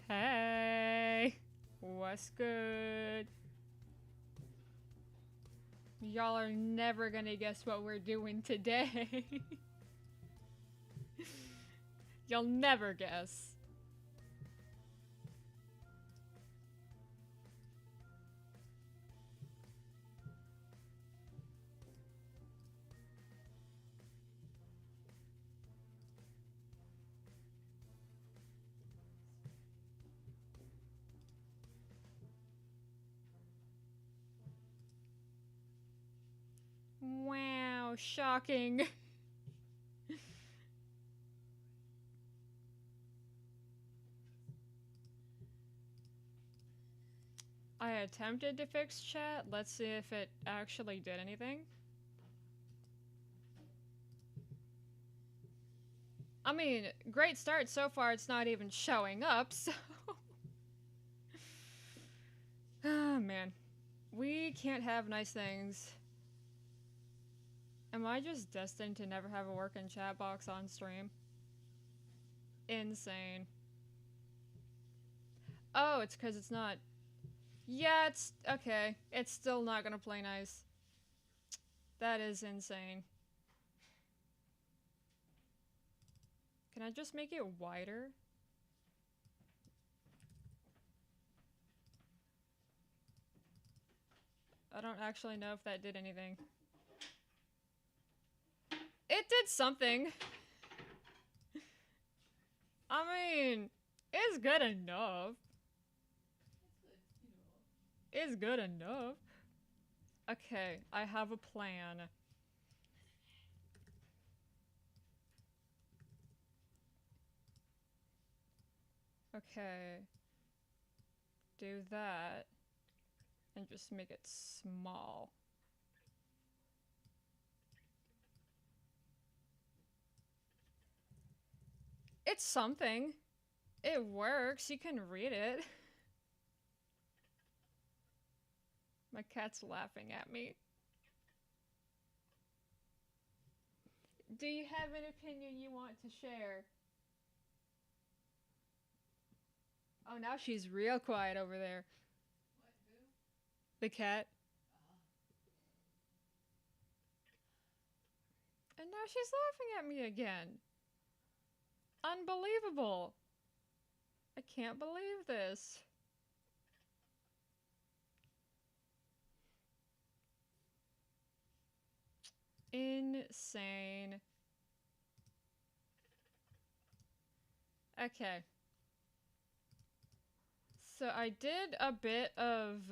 Hey, what's good? Y'all are never gonna guess what we're doing today. You'll never guess. Wow, shocking. I attempted to fix chat. Let's see if it actually did anything. I mean, great start so far. It's not even showing up, so... Oh, man. We can't have nice things. Am I just destined to never have a working chat box on stream? Insane. Oh, it's because it's not... Yeah, it's... Okay. It's still not gonna play nice. That is insane. Can I just make it wider? I don't actually know if that did anything. It did something. I mean, it's good enough. It's good enough. Okay, I have a plan. Okay. Do that. And just make it small. It's something. It works. You can read it. My cat's laughing at me. Do you have an opinion you want to share? Oh, now she's real quiet over there. What, who? The cat. And now she's laughing at me again. Unbelievable. I can't believe this. Insane. Okay. So I did a bit of...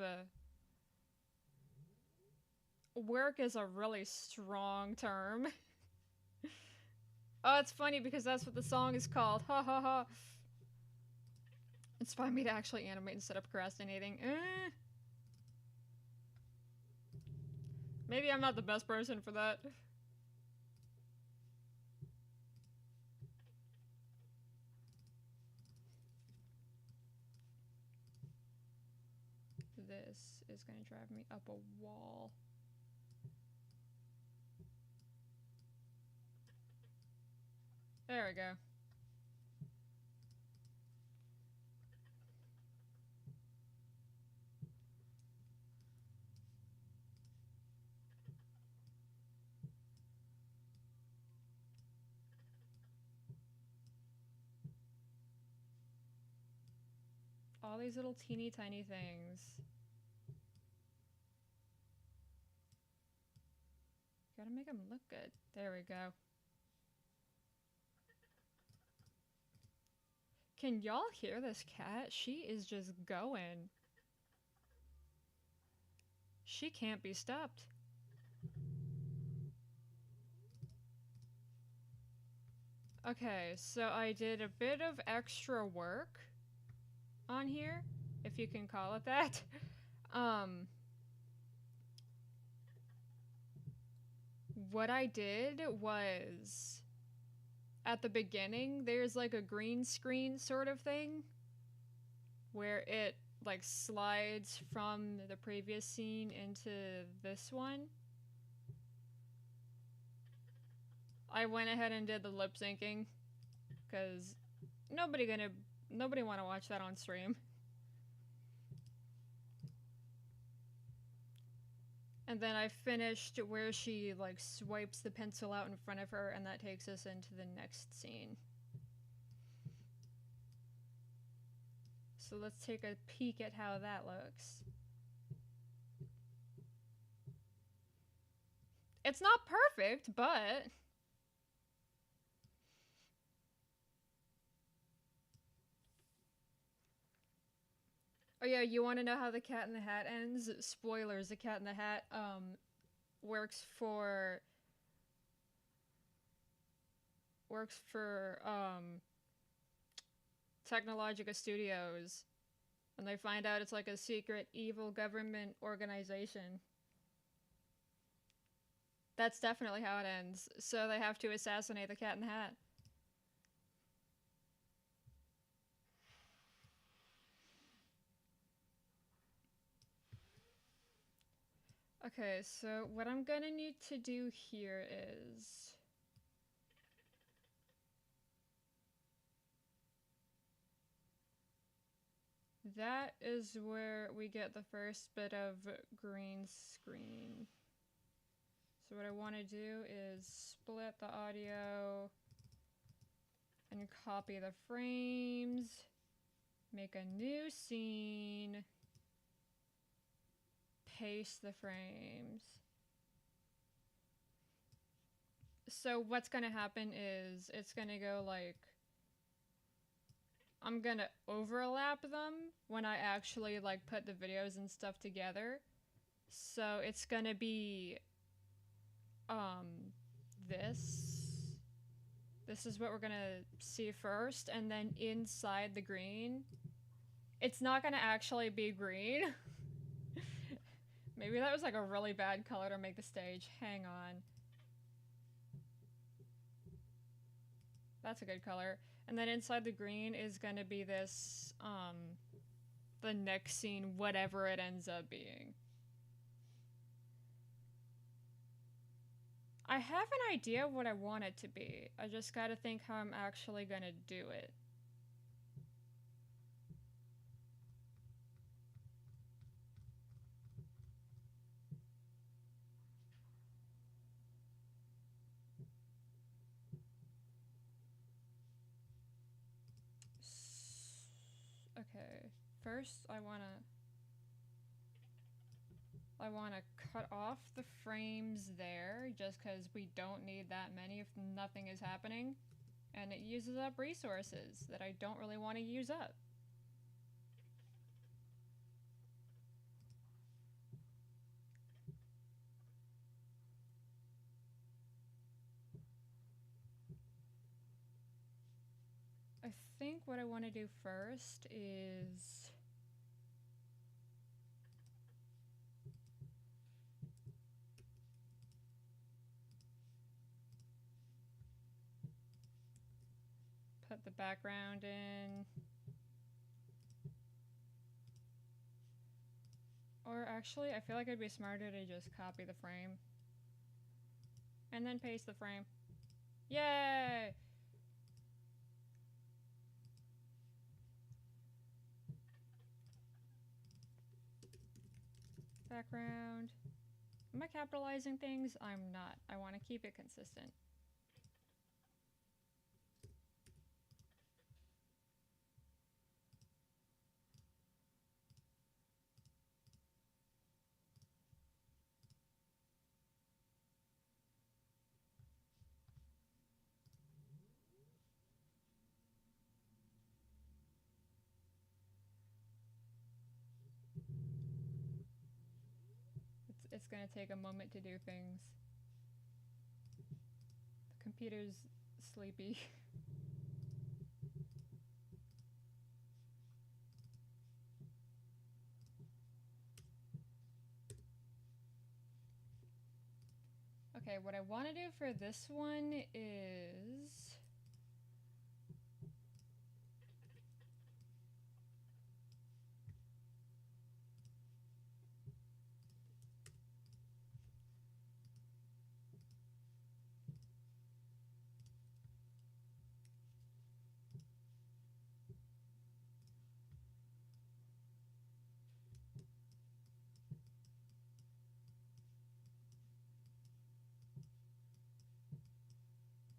work is a really strong term. Oh, it's funny because that's what the song is called. Ha ha ha. Inspired me to actually animate instead of procrastinating. Maybe I'm not the best person for that. This is going to drive me up a wall. There we go. All these little teeny tiny things. Gotta make them look good. There we go. Can y'all hear this cat? She is just going. She can't be stopped. Okay, so I did a bit of extra work on here. if you can call it that. Um, what I did was, at the beginning, there's like a green screen sort of thing where it like slides from the previous scene into this one. I went ahead and did the lip syncing because nobody want to watch that on stream. And then I finished where she like swipes the pencil out in front of her, and that takes us into the next scene. So let's take a peek at how that looks. It's not perfect, but oh yeah, you want to know how the Cat in the Hat ends? Spoilers, the Cat in the Hat works for Technologica Studios, and they find out it's like a secret evil government organization. That's definitely how it ends. So they have to assassinate the Cat in the Hat. Okay, so what I'm gonna need to do here is that is where we get the first bit of green screen. So what I want to do is split the audio and copy the frames, make a new scene, paste the frames. So what's gonna happen is it's gonna go like, I'm gonna overlap them when I actually like put the videos and stuff together. So it's gonna be this is what we're gonna see first, and then inside the green, it's not gonna actually be green. Maybe that was like a really bad color to make the stage. Hang on. That's a good color. And then inside the green is gonna be this, the next scene, whatever it ends up being. I have an idea of what I want it to be. I just gotta think how I'm actually gonna do it. Okay, first I wanna cut off the frames there, just because we don't need that many if nothing is happening. And it uses up resources that I don't really want to use up. I think what I want to do first is put the background in. Or actually, I feel like it'd be smarter to just copy the frame and then paste the frame. Yay! Background. Am I capitalizing things? I'm not. I want to keep it consistent. It's gonna take a moment to do things. The computer's sleepy. Okay, what I want to do for this one is...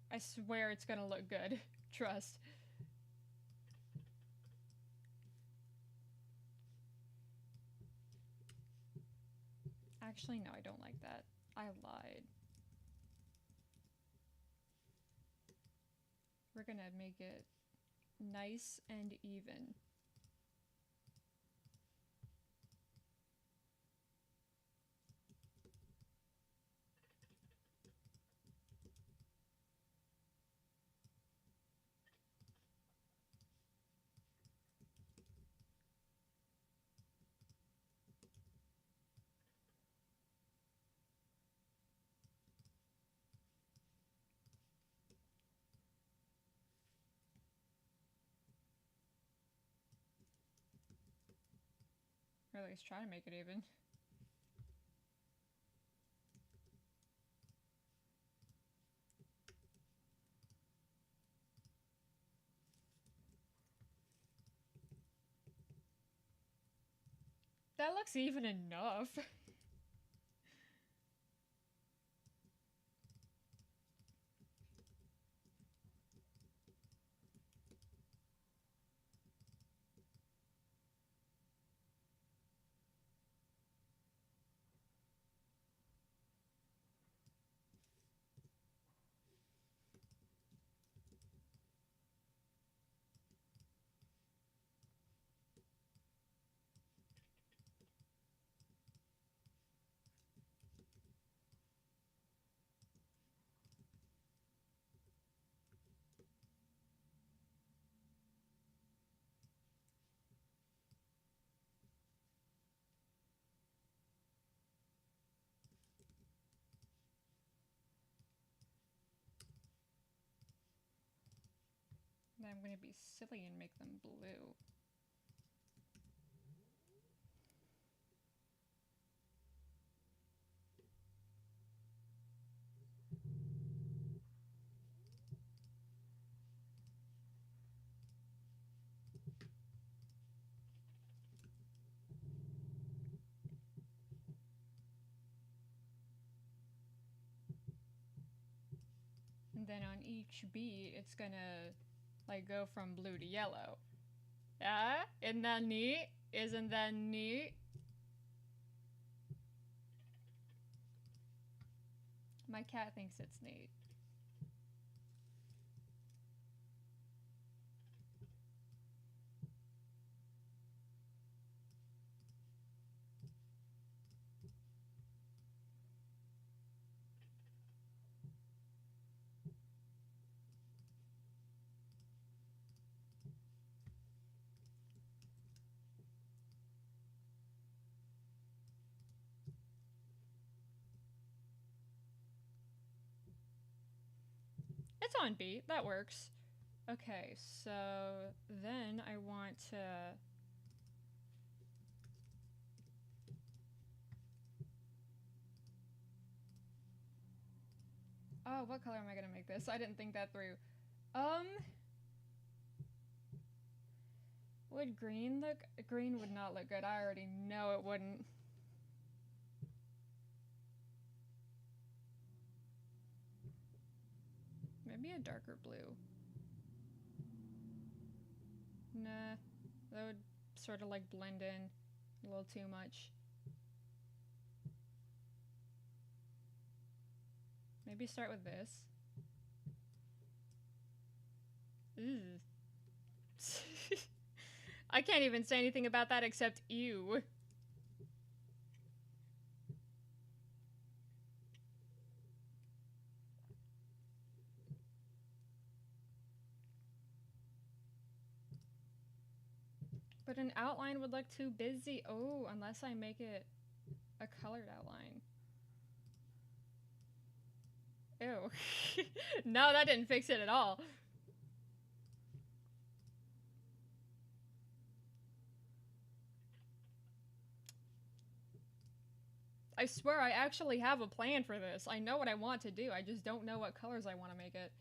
I swear it's gonna look good. Trust. Actually, no, I don't like that. I lied. We're gonna make it nice and even. Or at least try to make it even. That looks even enough. Then I'm gonna be silly and make them blue. And then on each beat, it's gonna like go from blue to yellow. Yeah? Isn't that neat? Isn't that neat? My cat thinks it's neat. It's on beat. That works. Okay, so then I want to... Oh, what color am I gonna make this? I didn't think that through. Would green look... Green would not look good. I already know it wouldn't. Maybe a darker blue. Nah, that would sort of like blend in a little too much. Maybe start with this. Ew. I can't even say anything about that except ew. But an outline would look too busy. Oh, unless I make it a colored outline. Ew. No, that didn't fix it at all. I swear I actually have a plan for this. I know what I want to do. I just don't know what colors I want to make it.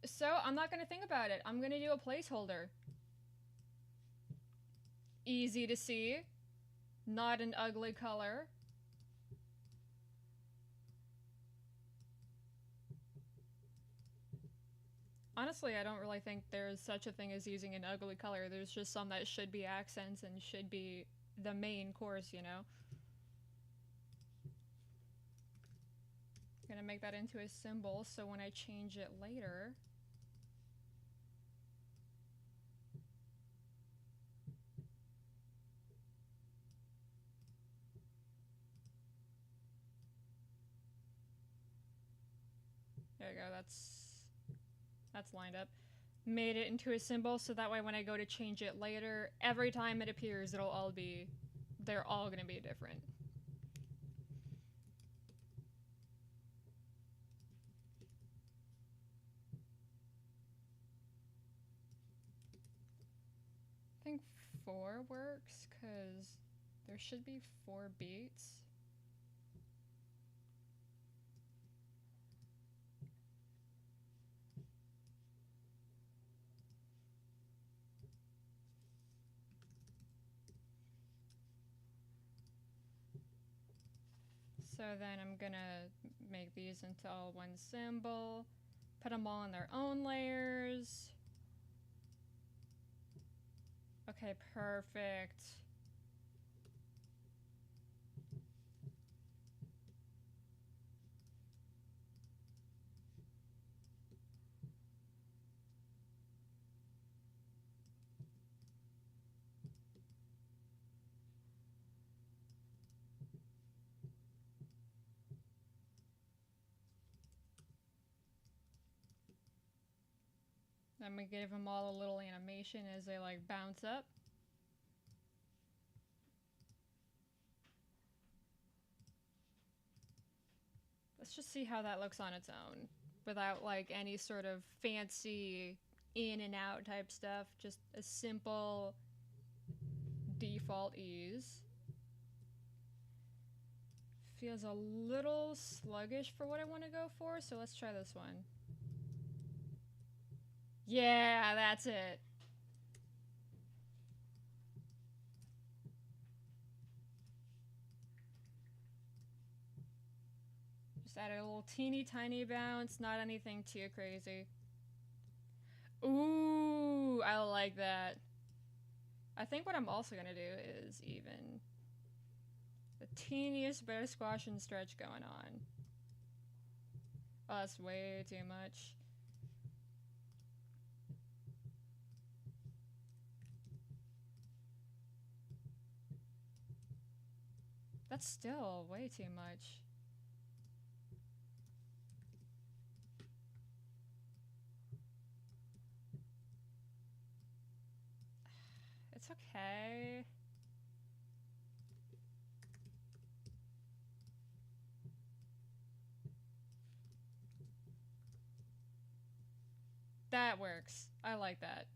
So, I'm not going to think about it. I'm going to do a placeholder. Easy to see. Not an ugly color. Honestly, I don't really think there's such a thing as using an ugly color. There's just some that should be accents and should be the main course, you know? I'm gonna make that into a symbol so when I change it later... There we go, that's lined up. Made it into a symbol so that way when I go to change it later, every time it appears, they're all gonna be different. I think 4 works, because there should be 4 beats. So then I'm gonna make these into all one symbol, put them all in their own layers. Okay, perfect. I'm gonna give them all a little animation as they like bounce up. Let's just see how that looks on its own without like any sort of fancy in and out type stuff. Just a simple default ease. Feels a little sluggish for what I want to go for, so let's try this one. Yeah, that's it. Just added a little teeny tiny bounce, not anything too crazy. Ooh, I like that. I think what I'm also gonna do is even the teeniest bit of squash and stretch going on. Oh, that's way too much. That's still way too much. It's okay. That works. I like that.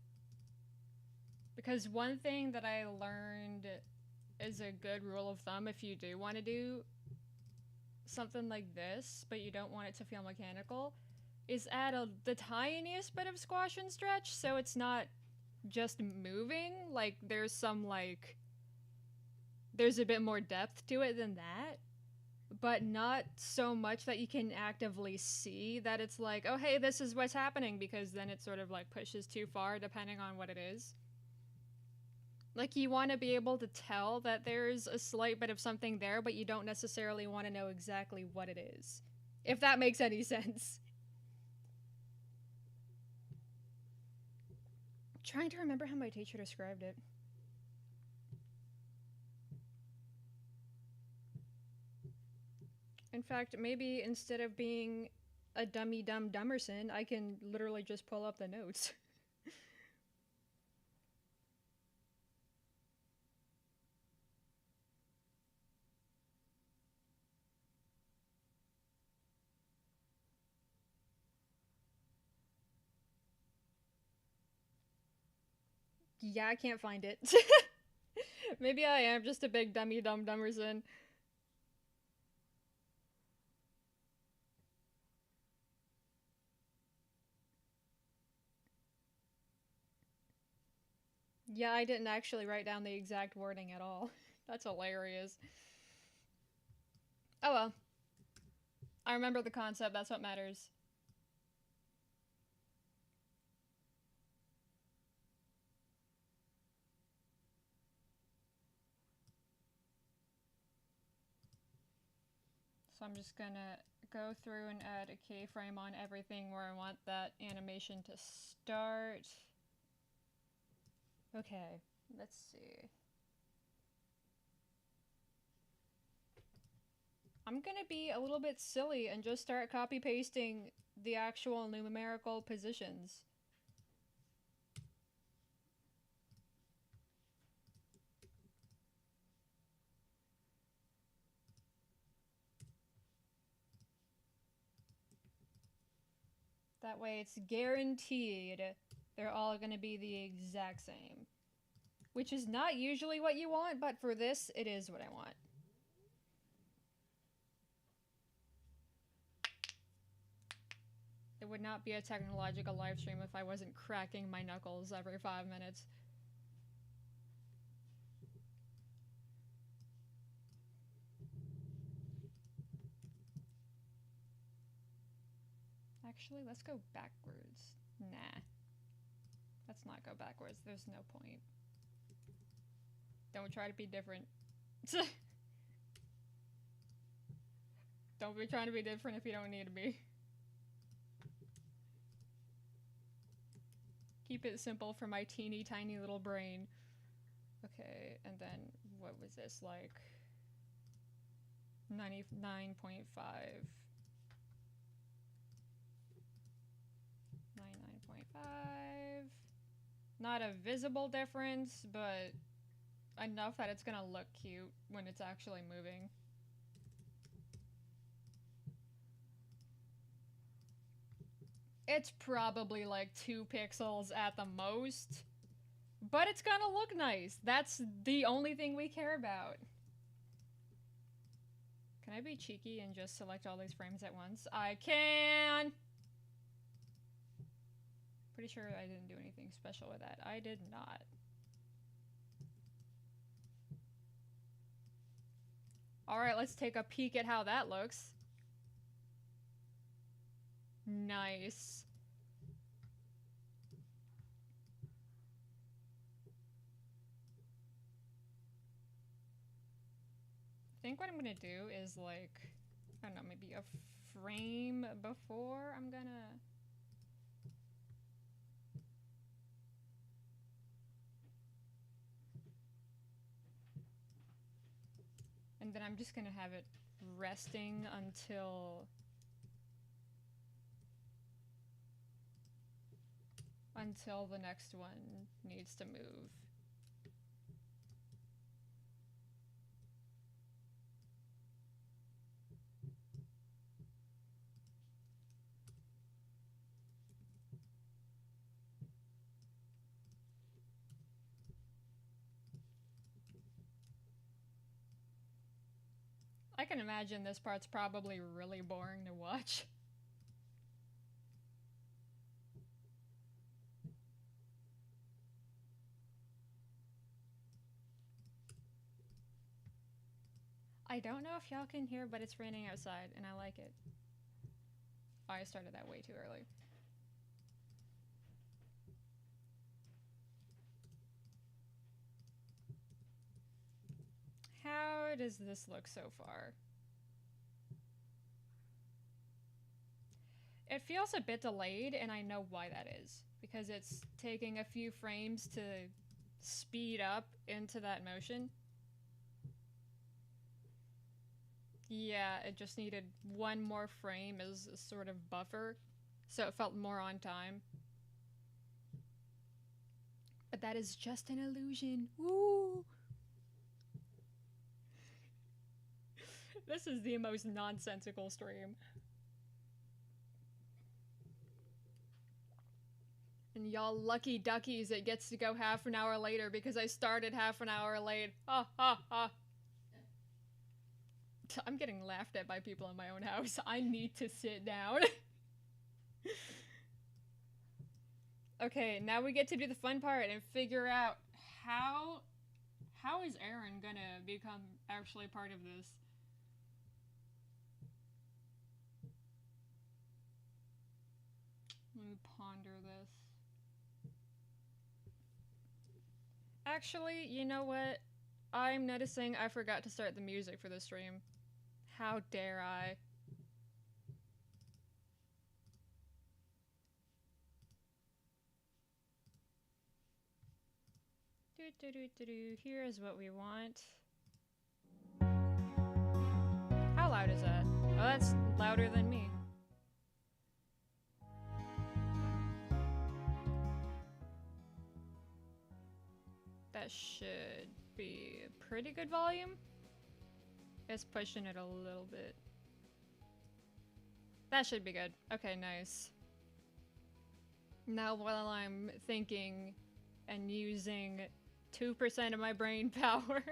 Because one thing that I learned is a good rule of thumb if you do want to do something like this, but you don't want it to feel mechanical, is add the tiniest bit of squash and stretch so it's not just moving. Like, there's a bit more depth to it than that, but not so much that you can actively see that it's like, oh, hey, this is what's happening, because then it sort of like pushes too far depending on what it is. Like, you want to be able to tell that there's a slight bit of something there, but you don't necessarily want to know exactly what it is. If that makes any sense. I'm trying to remember how my teacher described it. In fact, maybe instead of being a dummy dumb dummerson, I can literally just pull up the notes. Yeah, I can't find it. Maybe I am just a big dummy dummerson. Yeah, I didn't actually write down the exact wording at all. That's hilarious. Oh well. I remember the concept, that's what matters. So I'm just gonna go through and add a keyframe on everything where I want that animation to start. Okay, let's see. I'm gonna be a little bit silly and just start copy pasting the actual numerical positions. That way it's guaranteed they're all gonna be the exact same. Which is not usually what you want, but for this, it is what I want. It would not be a technological live stream if I wasn't cracking my knuckles every 5 minutes. Actually, let's go backwards. Nah. Let's not go backwards. There's no point. Don't try to be different. Don't be trying to be different if you don't need to be. Keep it simple for my teeny tiny little brain. Okay, and then what was this like? 99.5. 99.5. Not a visible difference, but enough that it's gonna look cute when it's actually moving. It's probably like 2 pixels at the most, but it's gonna look nice. That's the only thing we care about. Can I be cheeky and just select all these frames at once? I can! Pretty sure I didn't do anything special with that. I did not. Alright, let's take a peek at how that looks. Nice. I think what I'm gonna do is like, I don't know, maybe a frame before I'm gonna... And then I'm just gonna have it resting until the next one needs to move. I can imagine this part's probably really boring to watch. I don't know if y'all can hear, but it's raining outside, and I like it. Oh, I started that way too early. How does this look so far? It feels a bit delayed, and I know why that is. Because it's taking a few frames to speed up into that motion. Yeah, it just needed one more frame as a sort of buffer, so it felt more on time. But that is just an illusion. Woo! This is the most nonsensical stream. And y'all lucky duckies, it gets to go half an hour later because I started half an hour late. Ha ha ha. I'm getting laughed at by people in my own house. I need to sit down. Okay, now we get to do the fun part and figure out how is Aaron gonna become actually part of this? Let me ponder this. Actually, you know what? I'm noticing I forgot to start the music for the stream. How dare I? Here is what we want. How loud is that? Oh, that's louder than me. That should be a pretty good volume. It's pushing it a little bit. That should be good. Okay, nice. Now while I'm thinking and using 2% of my brain power.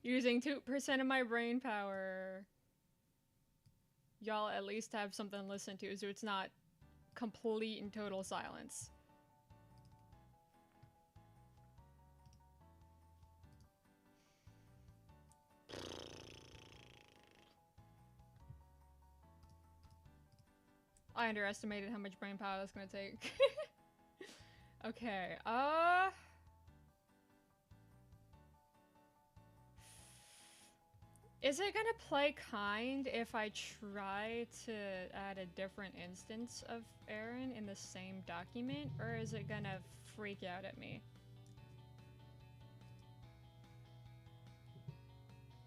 Using 2% of my brain power. Y'all at least have something to listen to so it's not complete and total silence. I underestimated how much brain power that's gonna take. Okay, is it gonna play kind if I try to add a different instance of Aaron in the same document, or is it gonna freak out at me?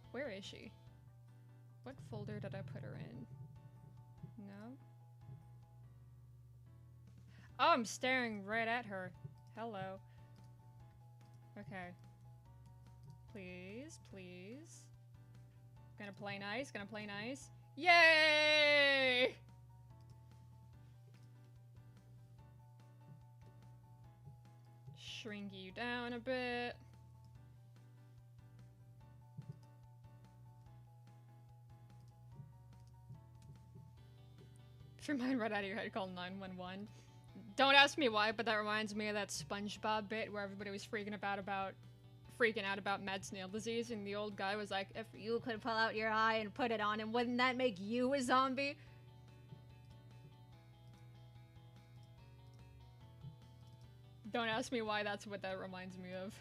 Where is she? What folder did I put her in? No? Oh, I'm staring right at her. Hello. Okay. Please, please. Gonna play nice, gonna play nice. Yay! Shrink you down a bit. If your mind right out of your head, call 911. Don't ask me why, but that reminds me of that SpongeBob bit where everybody was freaking out about mad snail disease, and the old guy was like, if you could pull out your eye and put it on him, wouldn't that make you a zombie? Don't ask me why that's what that reminds me of.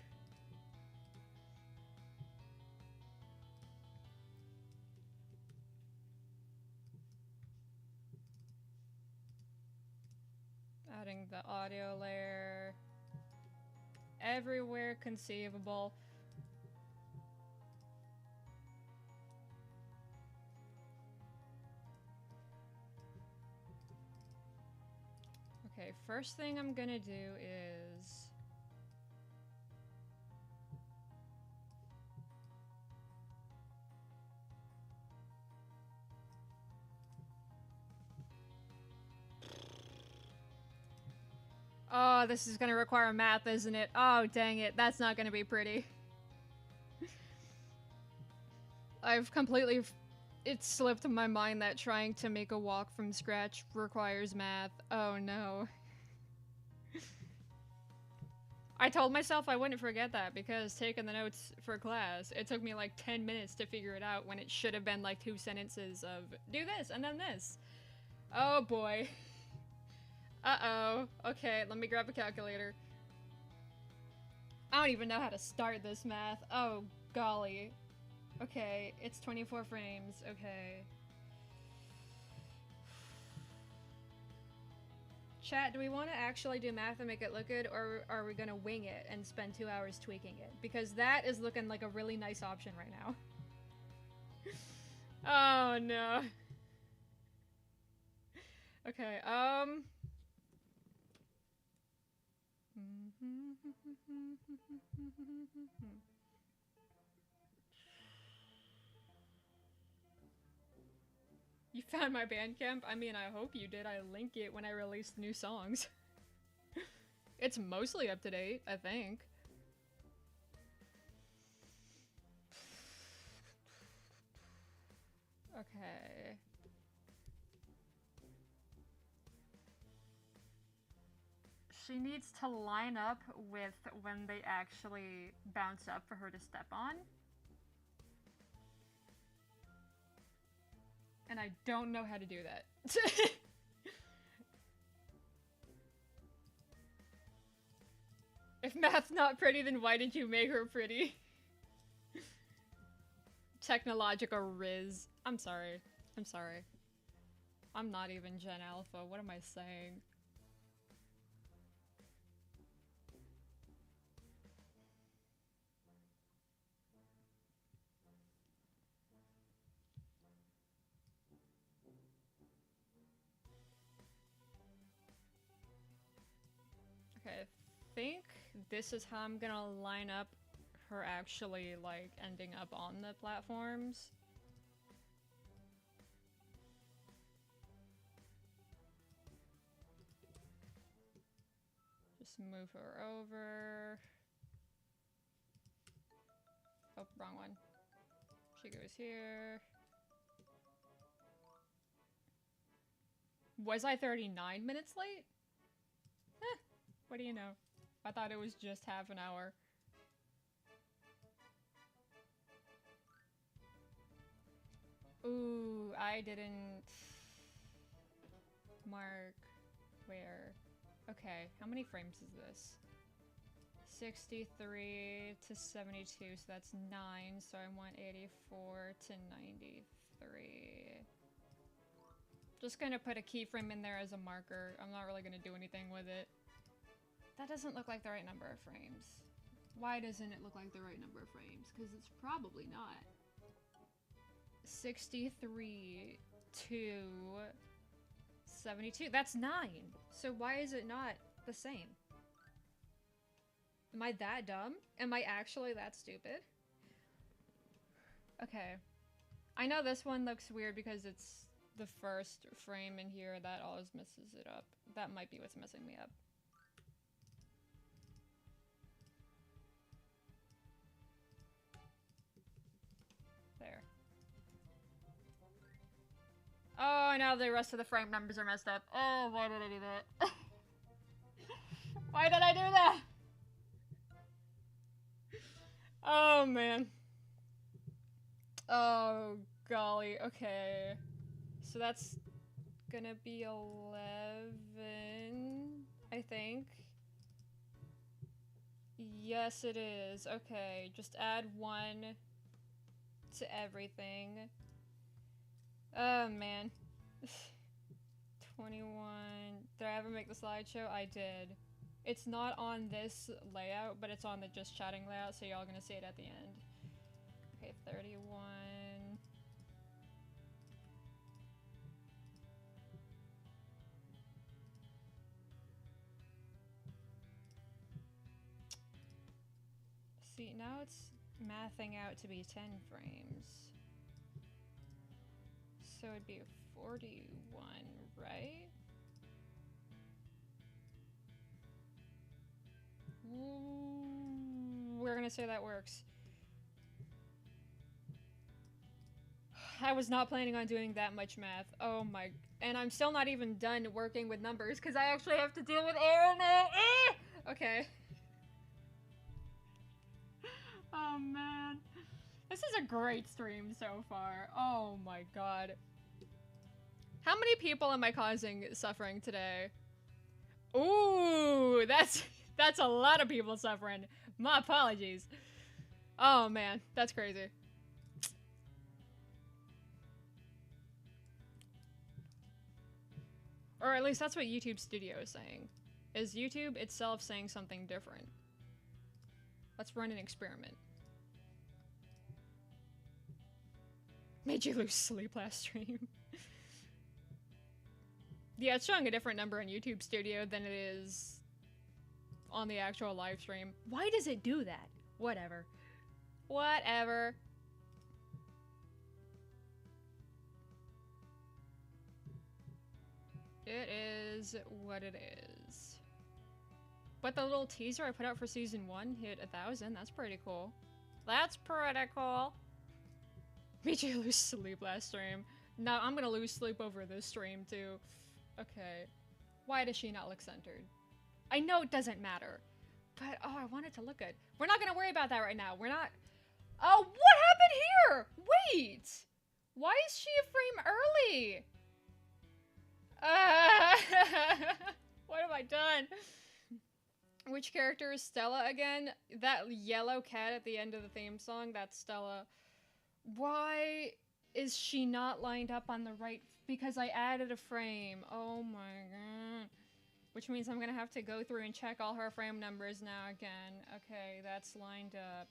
Adding the audio layer everywhere conceivable. Okay, first thing I'm gonna do is oh, this is gonna require math, isn't it? Oh, dang it. That's not gonna be pretty. I've completely... It slipped my mind that trying to make a walk from scratch requires math. Oh no. I told myself I wouldn't forget that because taking the notes for class, it took me like 10 minutes to figure it out when it should have been like 2 sentences of do this and then this. Oh boy. Uh-oh. Okay, let me grab a calculator. I don't even know how to start this math. Oh, golly. Okay, it's 24 frames. Okay. Chat, do we want to actually do math and make it look good, or are we gonna wing it and spend 2 hours tweaking it? Because that is looking like a really nice option right now. Oh, no. Okay, You found my Bandcamp? I mean, I hope you did. I link it when I release new songs. It's mostly up to date, I think. Okay. She needs to line up with when they actually bounce up for her to step on. And I don't know how to do that. If math's not pretty, then why did you make her pretty? Technological riz. I'm sorry. I'm sorry. I'm not even Gen Alpha. What am I saying? Okay, I think this is how I'm gonna line up her actually, like, ending up on the platforms. Just move her over. Oh, wrong one. She goes here. Was I 39 minutes late? Eh, what do you know? I thought it was just half an hour. Ooh, I didn't mark where. Okay, how many frames is this? 63 to 72, so that's 9, so I want 84 to 93. Just gonna put a keyframe in there as a marker. I'm not really gonna do anything with it. That doesn't look like the right number of frames. Why doesn't it look like the right number of frames? Because it's probably not. 63 to 72. That's 9. So why is it not the same? Am I that dumb? Am I actually that stupid? Okay. I know this one looks weird because it's the first frame in here that always messes it up. That might be what's messing me up. There. Oh, now the rest of the frame numbers are messed up. Oh, why did I do that? Why did I do that? Oh, man. Oh, golly. Okay. So that's gonna be 11, I think. Yes, it is. Okay, just add 1 to everything. Oh, man. 21. Did I ever make the slideshow? I did. It's not on this layout, but it's on the just chatting layout, so y'all gonna see it at the end. Okay, 31. See, now it's mathing out to be 10 frames. So it'd be 41, right? We're gonna say that works. I was not planning on doing that much math. Oh my... And I'm still not even done working with numbers because I actually have to deal with error now. Okay. Oh man. This is a great stream so far. Oh my god. How many people am I causing suffering today? Ooh, that's a lot of people suffering. My apologies. Oh man, that's crazy. Or at least that's what YouTube Studio is saying. Is YouTube itself saying something different? Let's run an experiment. Made you lose sleep last stream. Yeah, it's showing a different number in YouTube Studio than it is on the actual live stream. Why does it do that? Whatever. Whatever. It is what it is. But the little teaser I put out for season 1 hit 1,000. That's pretty cool. That's pretty cool. BJ lose sleep last stream. No, I'm gonna lose sleep over this stream too. Okay. Why does she not look centered? I know it doesn't matter. But, oh, I want it to look good. We're not gonna worry about that right now. We're not... Oh, what happened here? Wait! Why is she a frame early? What have I done? Which character is Stella again? That yellow cat at the end of the theme song, that's Stella. Why is she not lined up on the right? Because I added a frame. Oh my god. Which means I'm gonna have to go through and check all her frame numbers now again. Okay, that's lined up.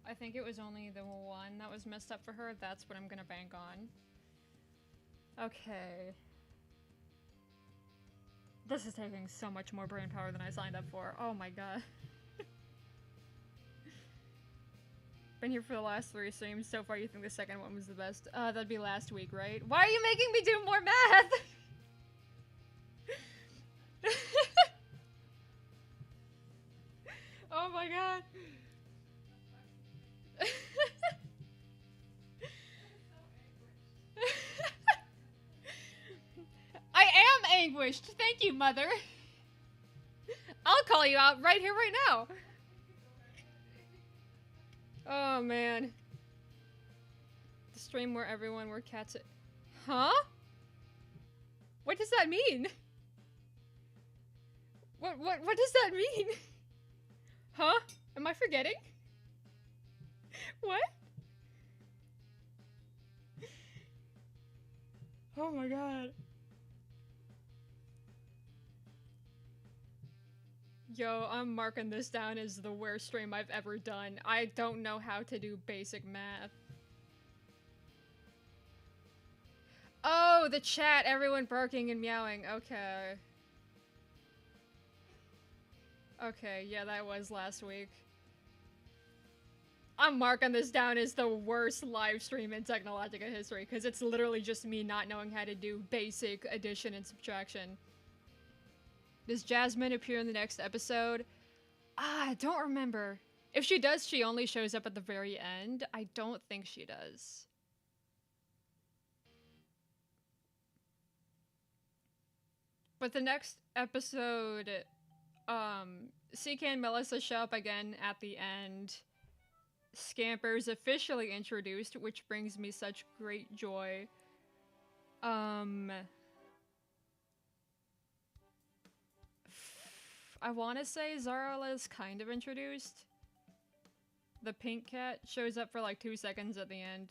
I think it was only the one that was messed up for her. That's what I'm gonna bank on. Okay. This is taking so much more brain power than I signed up for. Oh my god. Been here for the last 3 streams. So far, you think the second one was the best? That'd be last week, right? Why are you making me do more math? Oh my god. I am anguished. Thank you, mother. I'll call you out right here, right now. Oh, man. The stream where everyone were cats. Huh? What does that mean? What does that mean? Huh? Am I forgetting? What? Oh my god. Yo, I'm marking this down as the worst stream I've ever done. I don't know how to do basic math. Oh, the chat, everyone barking and meowing. Okay. Okay, yeah, that was last week. I'm marking this down as the worst live stream in Technologica history, because it's literally just me not knowing how to do basic addition and subtraction. Does Jasmine appear in the next episode? I don't remember. If she does, she only shows up at the very end. I don't think she does. But the next episode, CK and Melissa show up again at the end. Scamper's officially introduced, which brings me such great joy. I want to say Zarla is kind of introduced. The pink cat shows up for like 2 seconds at the end.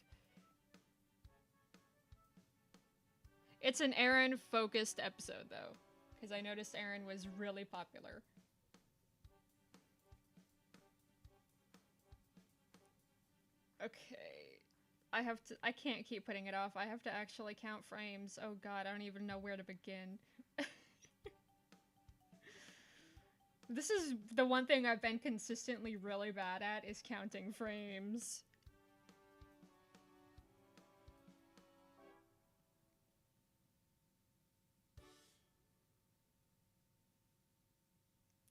It's an Aaron-focused episode, though, because I noticed Aaron was really popular. Okay. I can't keep putting it off. I have to actually count frames. Oh god, I don't even know where to begin. This is the one thing I've been consistently really bad at, is counting frames.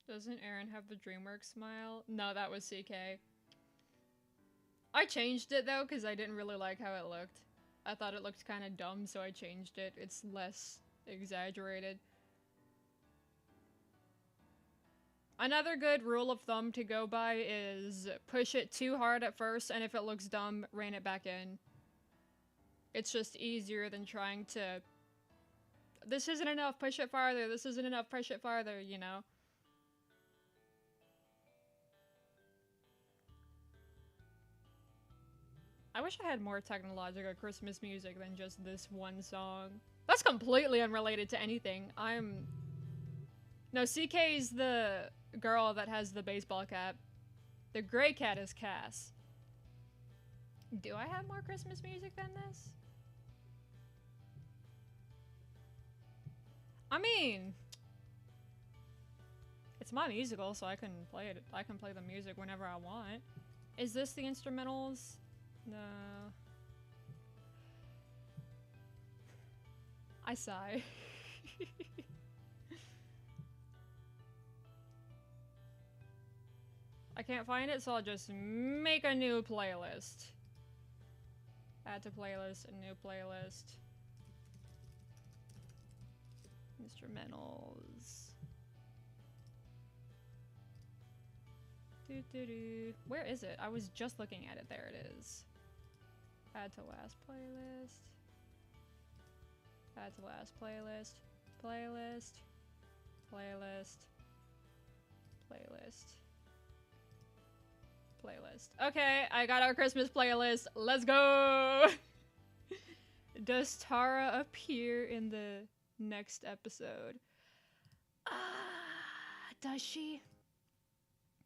Doesn't Aaron have the DreamWorks smile? No, that was CK. I changed it though, because I didn't really like how it looked. I thought it looked kind of dumb, so I changed it. It's less exaggerated. Another good rule of thumb to go by is push it too hard at first, and if it looks dumb, rein it back in. It's just easier than trying to... This isn't enough, push it farther, this isn't enough, push it farther, you know? I wish I had more Technologica Christmas music than just this one song. That's completely unrelated to anything. No, CK's the girl that has the baseball cap. The gray cat is Cass. Do I have more Christmas music than this? I mean... It's my musical, so I can play it. I can play the music whenever I want. Is this the instrumentals? No. I sigh. I can't find it, so I'll just make a new playlist. Add to playlist, a new playlist. Instrumentals. Where is it? I was just looking at it. There it is. Add to last playlist. Add to last playlist. Playlist. Playlist. Playlist. Playlist. Okay, I got our Christmas playlist. Let's go! Does Tara appear in the next episode? Does she?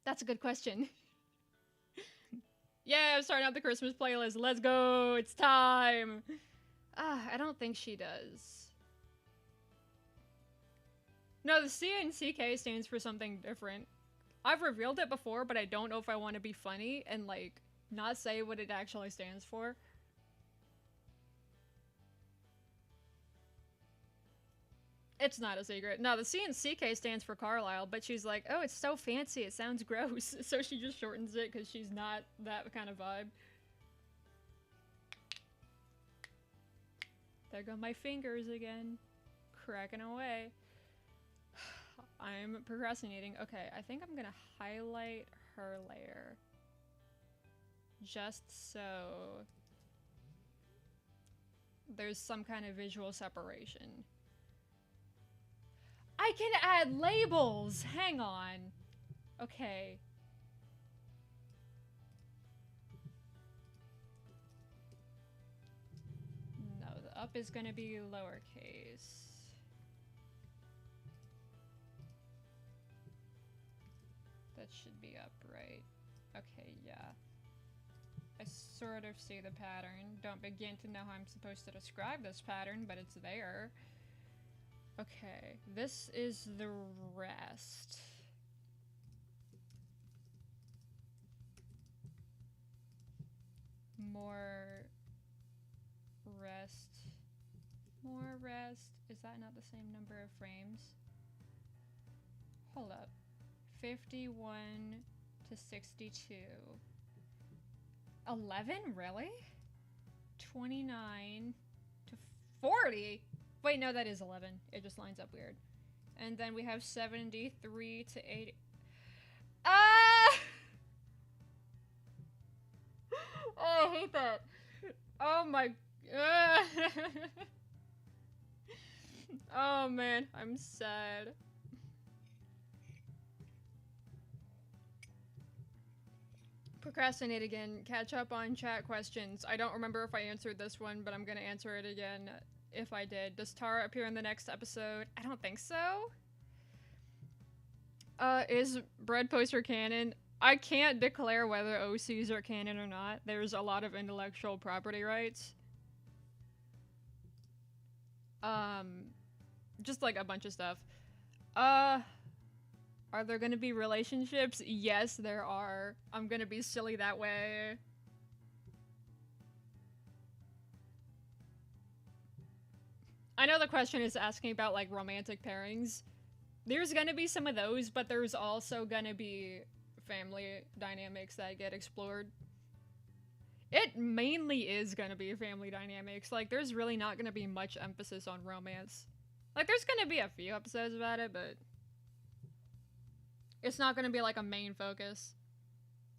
That's a good question. Yeah, I'm starting out the Christmas playlist. Let's go! It's time! I don't think she does. No, the C and CK stands for something different. I've revealed it before, but I don't know if I want to be funny and, like, not say what it actually stands for. It's not a secret. No, the C and CK stands for Carlisle, but she's like, oh, it's so fancy, it sounds gross. So she just shortens it because she's not that kind of vibe. There go my fingers again. Cracking away. I'm procrastinating. Okay, I think I'm gonna highlight her layer. Just so there's some kind of visual separation. I can add labels! Hang on. Okay. No, the up is gonna be lowercase. That should be up, right? Okay, yeah. I sort of see the pattern. Don't begin to know how I'm supposed to describe this pattern, but it's there. Okay, this is the rest. More rest. More rest. Is that not the same number of frames? Hold up. 51 to 62. 11? Really? 29 to 40? Wait, no, that is 11. It just lines up weird. And then we have 73 to 80. Ah! Oh, I hate that. Oh my. Oh man, I'm sad. Procrastinate again. Catch up on chat questions. I don't remember if I answered this one, but I'm gonna answer it again if I did. Does Tara appear in the next episode? I don't think so. Is Bread Poster canon? I can't declare whether OCs are canon or not. There's a lot of intellectual property rights. Just like a bunch of stuff. Are there gonna be relationships? Yes, there are. I'm gonna be silly that way. I know the question is asking about, like, romantic pairings. There's gonna be some of those, but there's also gonna be family dynamics that get explored. It mainly is gonna be family dynamics. Like, there's really not gonna be much emphasis on romance. Like, there's gonna be a few episodes about it, but it's not gonna be, like, a main focus.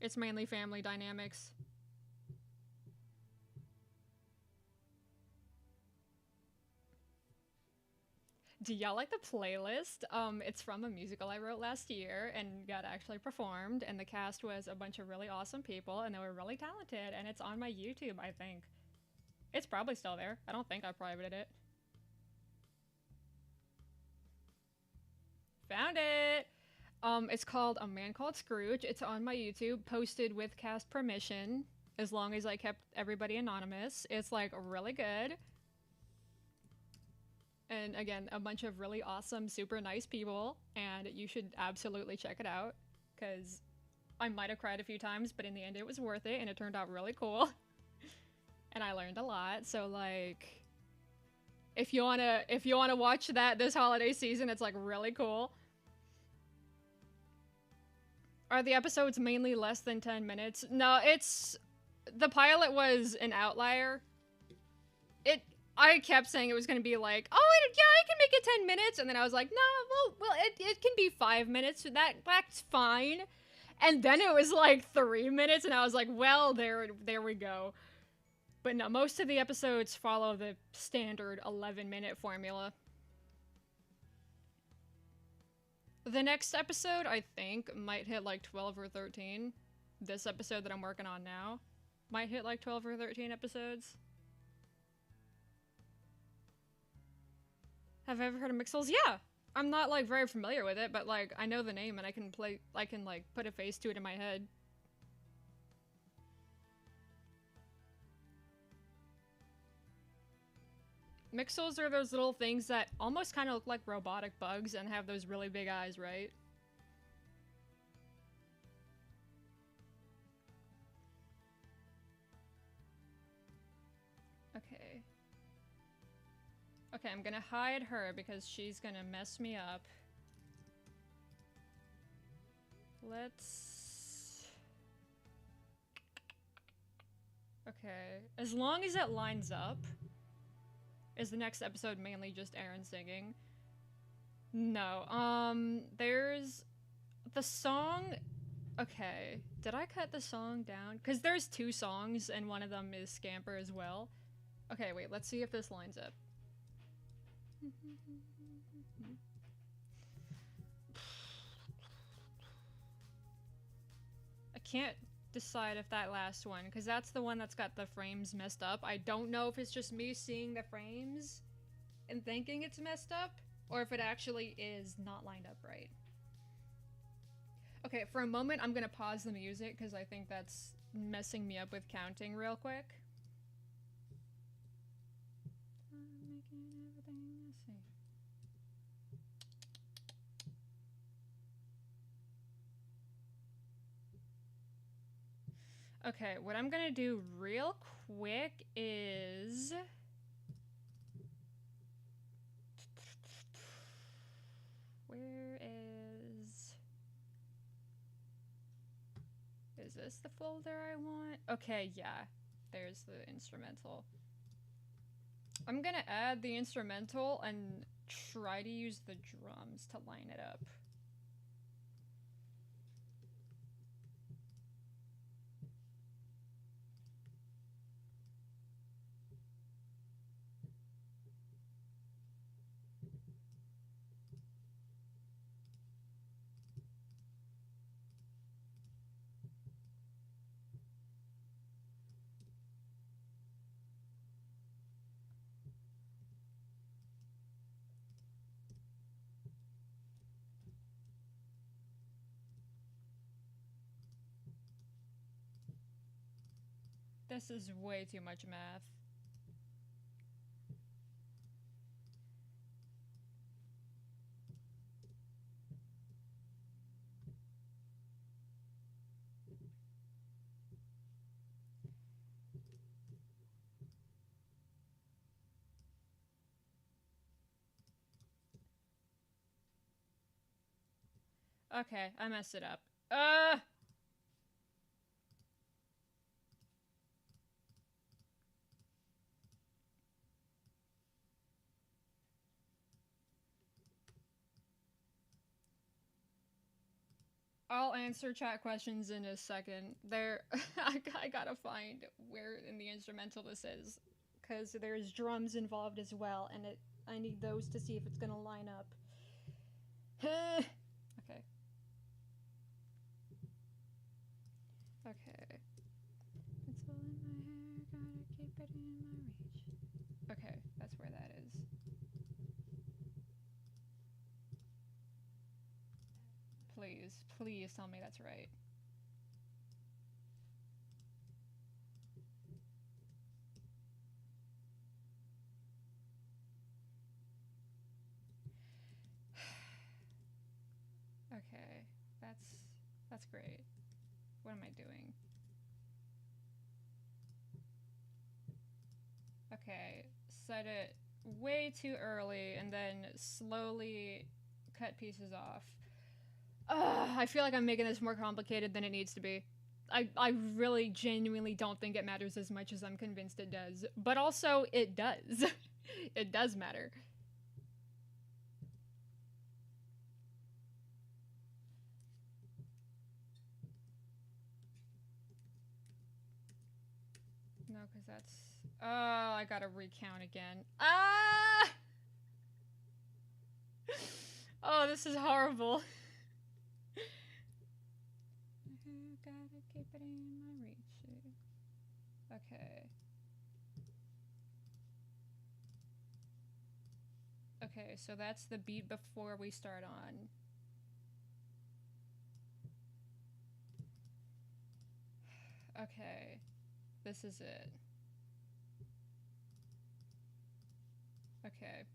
It's mainly family dynamics. Do y'all like the playlist? It's from a musical I wrote last year and got actually performed, and the cast was a bunch of really awesome people, and they were really talented, and it's on my YouTube, I think. It's probably still there. I don't think I privated it. Found it! It's called A Man Called Scrooge. It's on my YouTube, posted with cast permission, as long as I kept everybody anonymous. It's, like, really good. And again, a bunch of really awesome, super nice people, and you should absolutely check it out, because I might have cried a few times, but in the end it was worth it, and it turned out really cool. And I learned a lot, so, like, if you wanna watch that this holiday season, it's, like, really cool. Are the episodes mainly less than 10 minutes? No, it's... The pilot was an outlier. I kept saying it was going to be like, oh, yeah, I can make it 10 minutes. And then I was like, no, well, it can be 5 minutes. So that's fine. And then it was like 3 minutes. And I was like, well, there we go. But no, most of the episodes follow the standard 11-minute formula. The next episode, I think, might hit like 12 or 13. This episode that I'm working on now might hit like 12 or 13 episodes. Have I ever heard of Mixels? Yeah! I'm not, like, very familiar with it, but, like, I know the name and I can, like, put a face to it in my head. Mixels are those little things that almost kind of look like robotic bugs and have those really big eyes, right? Okay. Okay, I'm gonna hide her because she's gonna mess me up. Let's... Okay. As long as it lines up... Is the next episode mainly just Aaron singing? No, there's... The song... Okay. Did I cut the song down? Because there's 2 songs, and one of them is Scamper as well. Okay, wait, let's see if this lines up. I can't decide if that last one, because that's the one that's got the frames messed up. I don't know if it's just me seeing the frames and thinking it's messed up, or if it actually is not lined up right. Okay, for a moment I'm gonna pause the music, because I think that's messing me up with counting real quick. Okay, what I'm gonna do real quick is... Where is... Is this the folder I want? Okay, yeah. There's the instrumental. I'm gonna add the instrumental and try to use the drums to line it up. This is way too much math. Okay, I messed it up. I'll answer chat questions in a second. I gotta find where in the instrumental this is, because there's drums involved as well, and I need those to see if it's gonna line up. Okay. Okay. It's all in my hair, gotta keep it in my reach. Okay, that's where that is. Please, please tell me that's right. Okay, that's great. What am I doing? Okay, set it way too early and then slowly cut pieces off. I feel like I'm making this more complicated than it needs to be. I really genuinely don't think it matters as much as I'm convinced it does. But also, it does. It does matter. No, because that's... Oh, I gotta recount again. Ah! Oh, this is horrible. Gotta keep it in my reach. Okay. Okay, so that's the beat before we start on. Okay. This is it. Okay.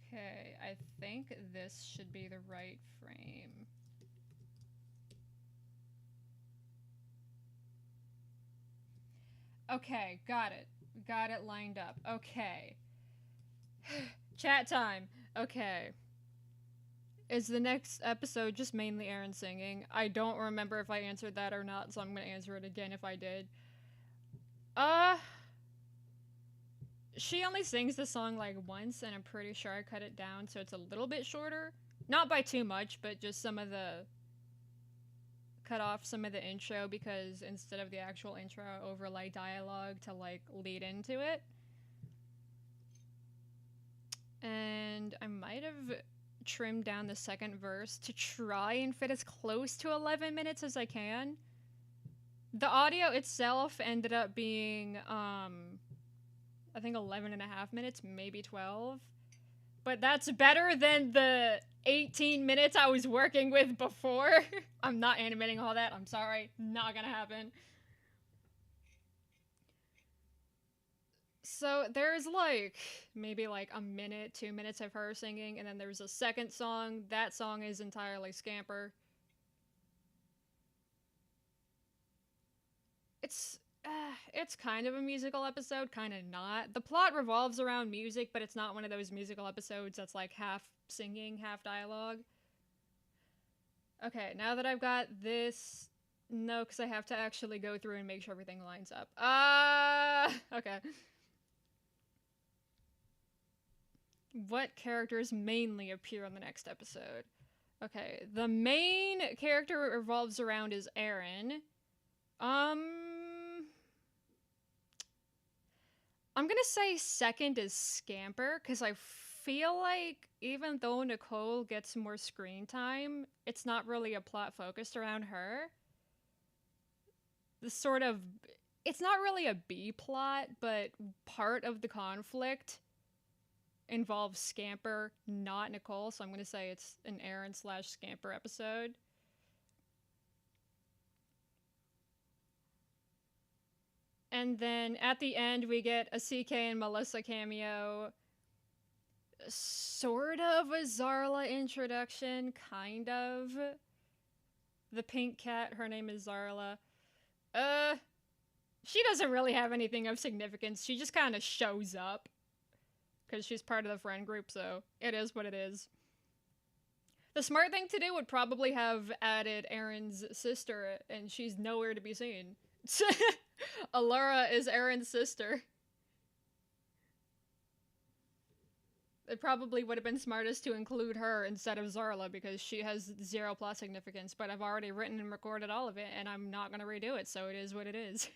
Okay, I think this should be the right frame. Okay, got it. Got it lined up. Okay. Chat time. Okay. Is the next episode just mainly Aaron singing? I don't remember if I answered that or not, so I'm gonna answer it again if I did. She only sings the song like once, and I'm pretty sure I cut it down so it's a little bit shorter. Not by too much, but just some of the... cut off some of the intro because instead of the actual intro, overlay dialogue to like lead into it. And I might have trimmed down the second verse to try and fit as close to 11 minutes as I can. The audio itself ended up being, I think 11 and a half minutes, maybe 12. But that's better than the 18 minutes I was working with before. I'm not animating all that. I'm sorry. Not gonna happen. So there's like maybe like a minute, 2 minutes of her singing, and then there's a second song. That song is entirely Scamper. It's kind of a musical episode, kind of not. The plot revolves around music, but it's not one of those musical episodes that's like half singing, half dialogue. Okay, now that I've got this... No, because I have to actually go through and make sure everything lines up. Okay. What characters mainly appear in the next episode? Okay, the main character it revolves around is Aaron. I'm gonna say second is Scamper, because I feel like even though Nicole gets more screen time, it's not really a plot focused around her. The sort of... It's not really a B plot, but part of the conflict involves Scamper, not Nicole, so I'm gonna say it's an Aaron / Scamper episode. And then at the end, we get a CK and Melissa cameo. Sort of a Zarla introduction, kind of. The pink cat, her name is Zarla. She doesn't really have anything of significance. She just kind of shows up. Because she's part of the friend group, so it is what it is. The smart thing to do would probably have added Aaron's sister, and she's nowhere to be seen. Allura is Aaron's sister. It probably would have been smartest to include her instead of Zarla because she has 0 plot significance, but I've already written and recorded all of it, and I'm not going to redo it, so it is what it is.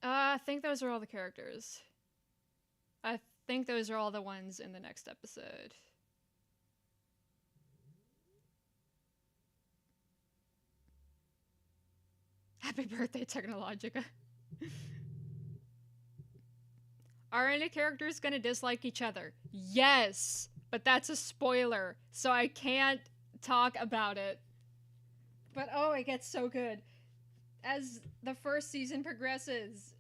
I think those are all the characters. I think those are all the ones in the next episode. Happy birthday, Technologica. Are any characters gonna dislike each other? Yes, but that's a spoiler, so I can't talk about it. But oh, it gets so good. As the first season progresses,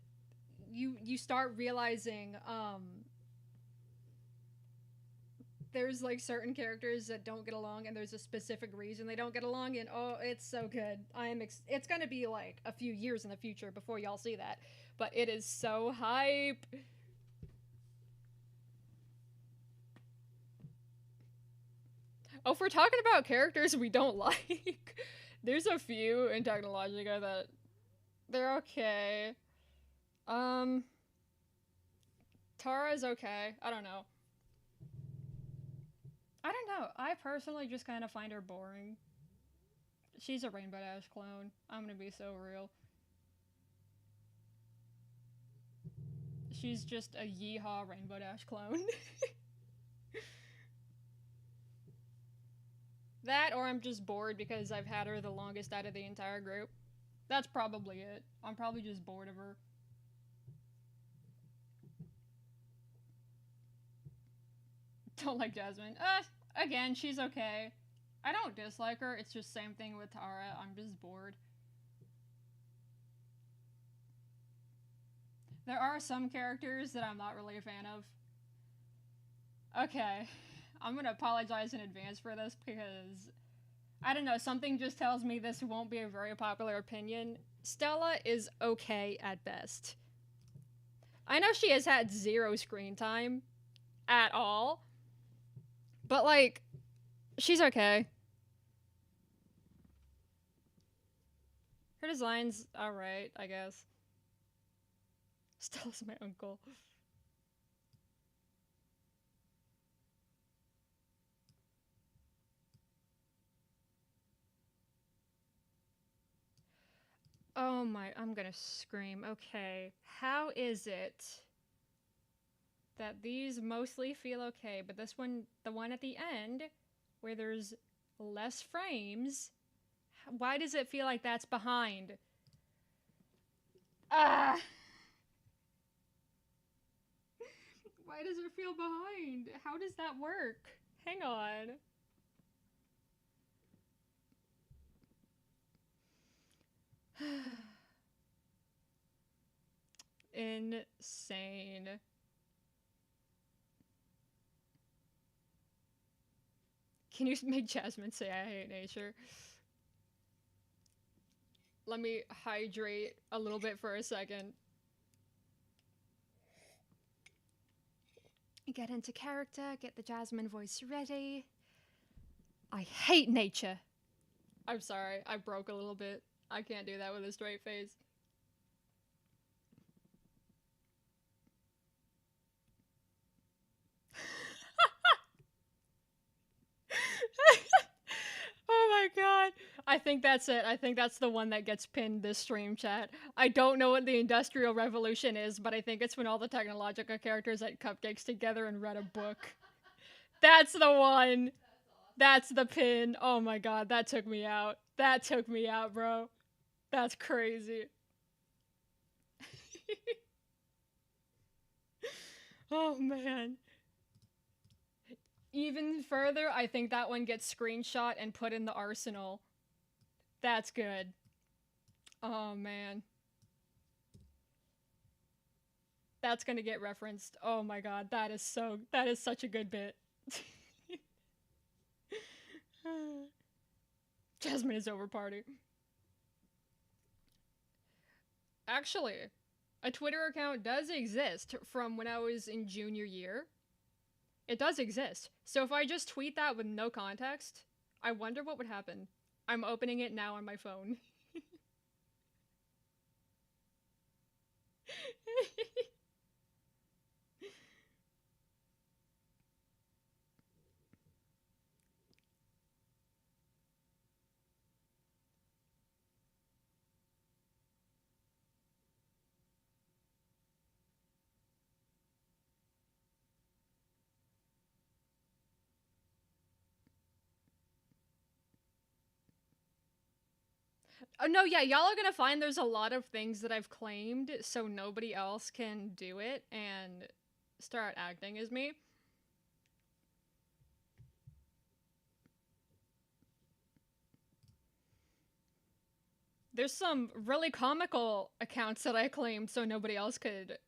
you start realizing there's like certain characters that don't get along, and there's a specific reason they don't get along, and oh, it's so good. It's gonna be like a few years in the future before y'all see that, but it is so hype. Oh, if we're talking about characters we don't like, there's a few in Technologica that they're okay. Tara's okay. I don't know. I don't know. I personally just kind of find her boring. She's a Rainbow Dash clone. I'm gonna be so real. She's just a yeehaw Rainbow Dash clone. That, or I'm just bored because I've had her the longest out of the entire group. That's probably it. I'm probably just bored of her. Don't like Jasmine. Again, she's okay. I don't dislike her, it's just same thing with Tara. I'm just bored. There are some characters that I'm not really a fan of. Okay, I'm gonna apologize in advance for this because, I don't know, something just tells me this won't be a very popular opinion. Stella is okay at best. I know she has had 0 screen time at all, but like, she's okay. Her design's alright, I guess. Stella's my uncle. Oh my, I'm gonna scream. Okay, how is it that these mostly feel okay, but this one, the one at the end, where there's less frames, why does it feel like that's behind? Ah! Why does it feel behind? How does that work? Hang on. Insane. Can you make Jasmine say I hate nature? Let me hydrate a little bit for a second. Get into character, get the Jasmine voice ready. I hate nature. I'm sorry, I broke a little bit. I can't do that with a straight face. Oh my god. I think that's it. I think that's the one that gets pinned this stream chat. I don't know what the Industrial Revolution is, but I think it's when all the Technologica characters ate cupcakes together and read a book. That's the one. That's the pin. Oh my god, that took me out. That took me out, bro. That's crazy. Oh man. Even further, I think that one gets screenshot and put in the arsenal. That's good. Oh man. That's gonna get referenced. Oh my god, that is such a good bit. Jasmine is over party. Actually, a Twitter account does exist from when I was in junior year. It does exist. So if I just tweet that with no context, I wonder what would happen. I'm opening it now on my phone. Oh no, yeah, y'all are gonna find there's a lot of things that I've claimed so nobody else can do it and start acting as me. There's some really comical accounts that I claimed so nobody else could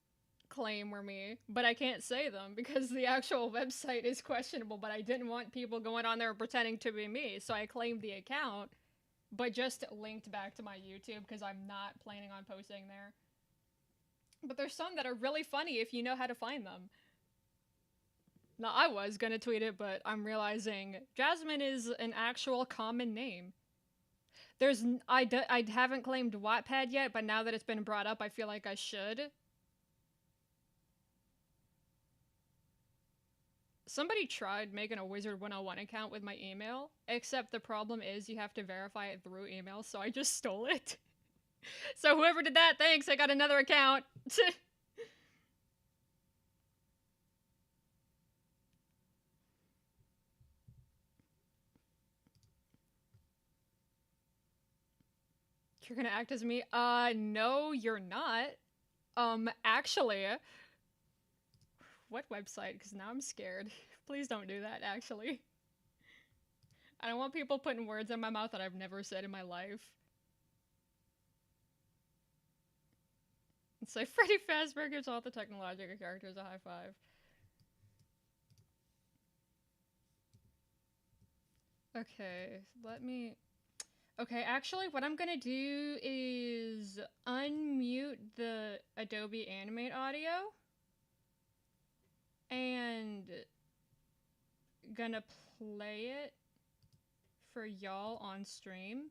claim were me, but I can't say them because the actual website is questionable, but I didn't want people going on there pretending to be me, so I claimed the account, but just linked back to my YouTube because I'm not planning on posting there. But there's some that are really funny if you know how to find them. No, I was gonna tweet it, but I'm realizing Jasmine is an actual common name. I haven't claimed Wattpad yet, but now that it's been brought up, I feel like I should. Somebody tried making a Wizard 101 account with my email, except the problem is you have to verify it through email, so I just stole it. So whoever did that, thanks, I got another account. You're gonna act as me? No, you're not. Actually, what website? Because now I'm scared. Please don't do that, actually. I don't want people putting words in my mouth that I've never said in my life. Say Freddy Fazbear gives all the technological characters a high five. Okay, let me... Okay, actually, what I'm gonna do is unmute the Adobe Animate audio. And gonna play it for y'all on stream.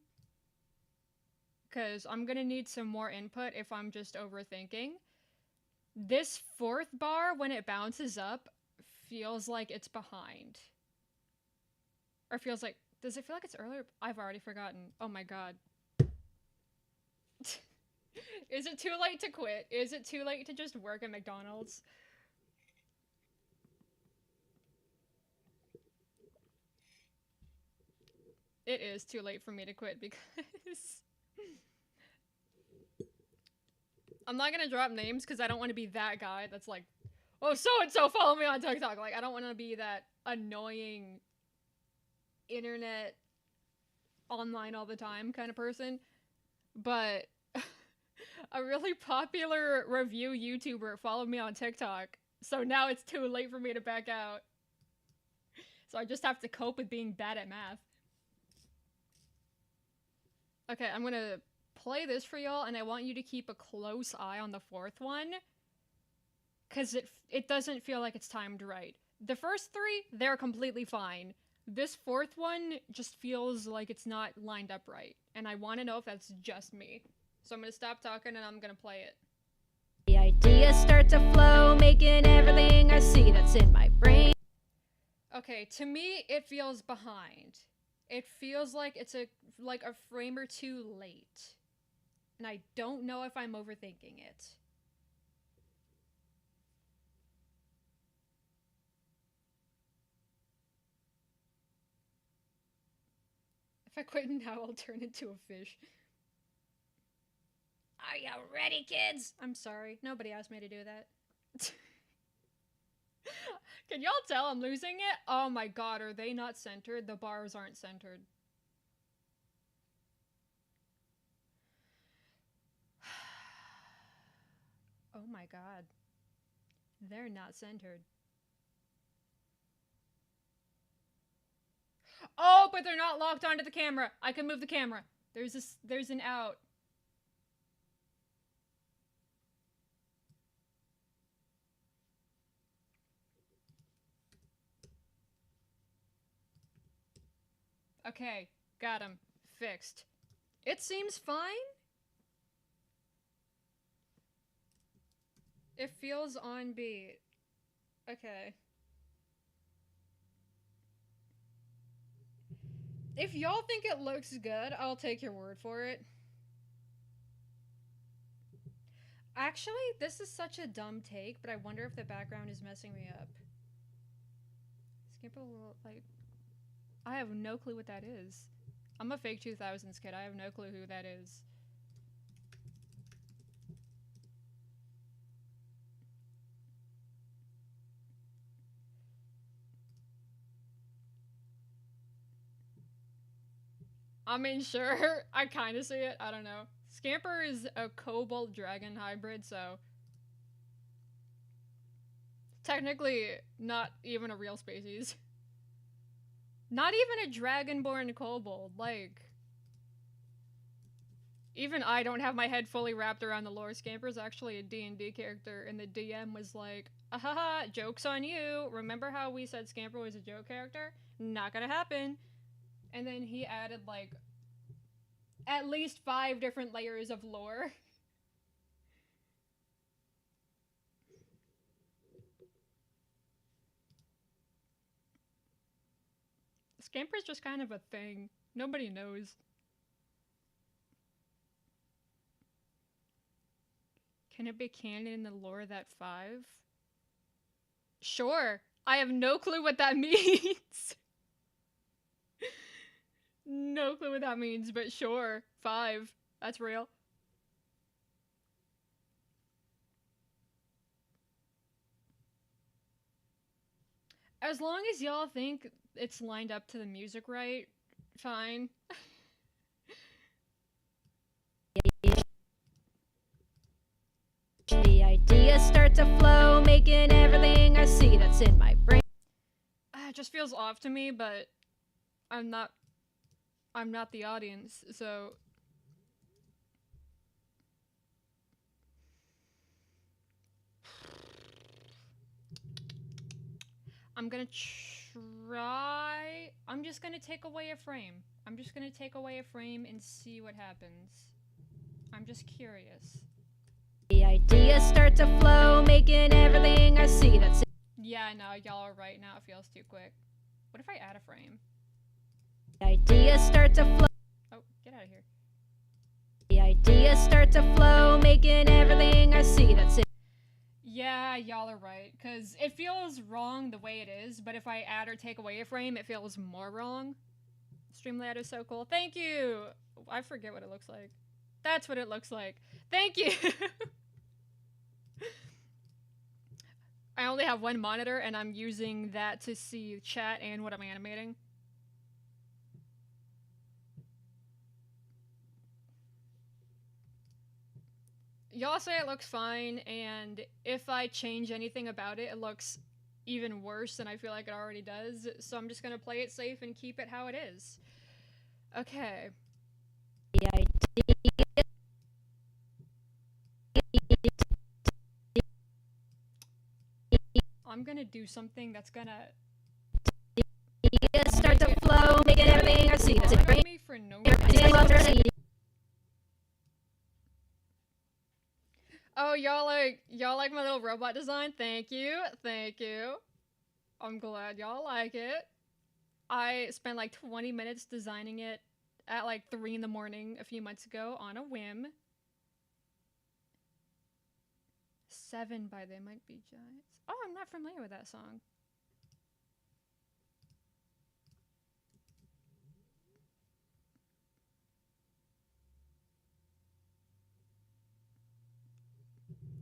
Because I'm gonna need some more input if I'm just overthinking. This fourth bar, when it bounces up, feels like it's behind. Or feels like... Does it feel like it's earlier? I've already forgotten. Oh my god. Is it too late to quit? Is it too late to just work at McDonald's? It is too late for me to quit because... I'm not gonna drop names because I don't want to be that guy that's like, oh, so-and-so, follow me on TikTok. Like, I don't want to be that annoying internet online all the time kind of person. But a really popular review YouTuber followed me on TikTok. So now it's too late for me to back out. So I just have to cope with being bad at math. Okay, I'm gonna play this for y'all, and I want you to keep a close eye on the fourth one. Because it doesn't feel like it's timed right. The first three, they're completely fine. This fourth one just feels like it's not lined up right. And I want to know if that's just me. So I'm gonna stop talking and I'm gonna play it. The ideas start to flow, making everything I see that's in my brain. Okay, to me, it feels behind. It feels like it's a frame or two late. And I don't know if I'm overthinking it. If I quit now, I'll turn into a fish. Are you ready, kids? I'm sorry. Nobody asked me to do that. Can y'all tell I'm losing it? Oh my god, are they not centered? The bars aren't centered. Oh my god. They're not centered. Oh, but they're not locked onto the camera. I can move the camera. There's an out. Okay, got him. Fixed. It seems fine. It feels on beat. Okay. If y'all think it looks good, I'll take your word for it. Actually, this is such a dumb take, but I wonder if the background is messing me up. Skip a little, like... I have no clue what that is. I'm a fake 2000s kid. I have no clue who that is. I mean, sure. I kind of see it. I don't know. Scamper is a kobold dragon hybrid, so... Technically, not even a real species. Not even a dragonborn kobold, like... Even I don't have my head fully wrapped around the lore. Scamper's actually a D&D character, and the DM was like, ahaha, joke's on you. Remember how we said Scamper was a joke character? Not gonna happen. And then he added, like, at least 5 different layers of lore. Scamper's just kind of a thing. Nobody knows. Can it be canon in the lore that 5? Sure. I have no clue what that means. No clue what that means, but sure. 5. That's real. As long as y'all think it's lined up to the music right, fine. The ideas start to flow, making everything I see that's in my brain. It just feels off to me, but I'm not the audience, so I'm gonna try. I'm just gonna take away a frame. I'm just gonna take away a frame and see what happens. I'm just curious. The ideas start to flow, making everything I see that's in. Yeah, no, y'all are right. Now it feels too quick. What if I add a frame? The ideas start to flow. Oh, get out of here. The ideas start to flow, making everything I see that's in. Yeah, y'all are right, because it feels wrong the way it is, but if I add or take away a frame, it feels more wrong. Streamlabs is so cool. Thank you! I forget what it looks like. That's what it looks like. Thank you! I only have one monitor, and I'm using that to see chat and what I'm animating. Y'all say it looks fine, and if I change anything about it, it looks even worse than I feel like it already does, so I'm just gonna play it safe and keep it how it is. Okay. The idea. I'm gonna do something that's gonna Start to flow, making everything I see that's in my brain. me for no reason. Oh, y'all like my little robot design? Thank you. Thank you. I'm glad y'all like it. I spent like 20 minutes designing it at like 3 in the morning a few months ago on a whim. 7 by They Might Be Giants. Oh, I'm not familiar with that song.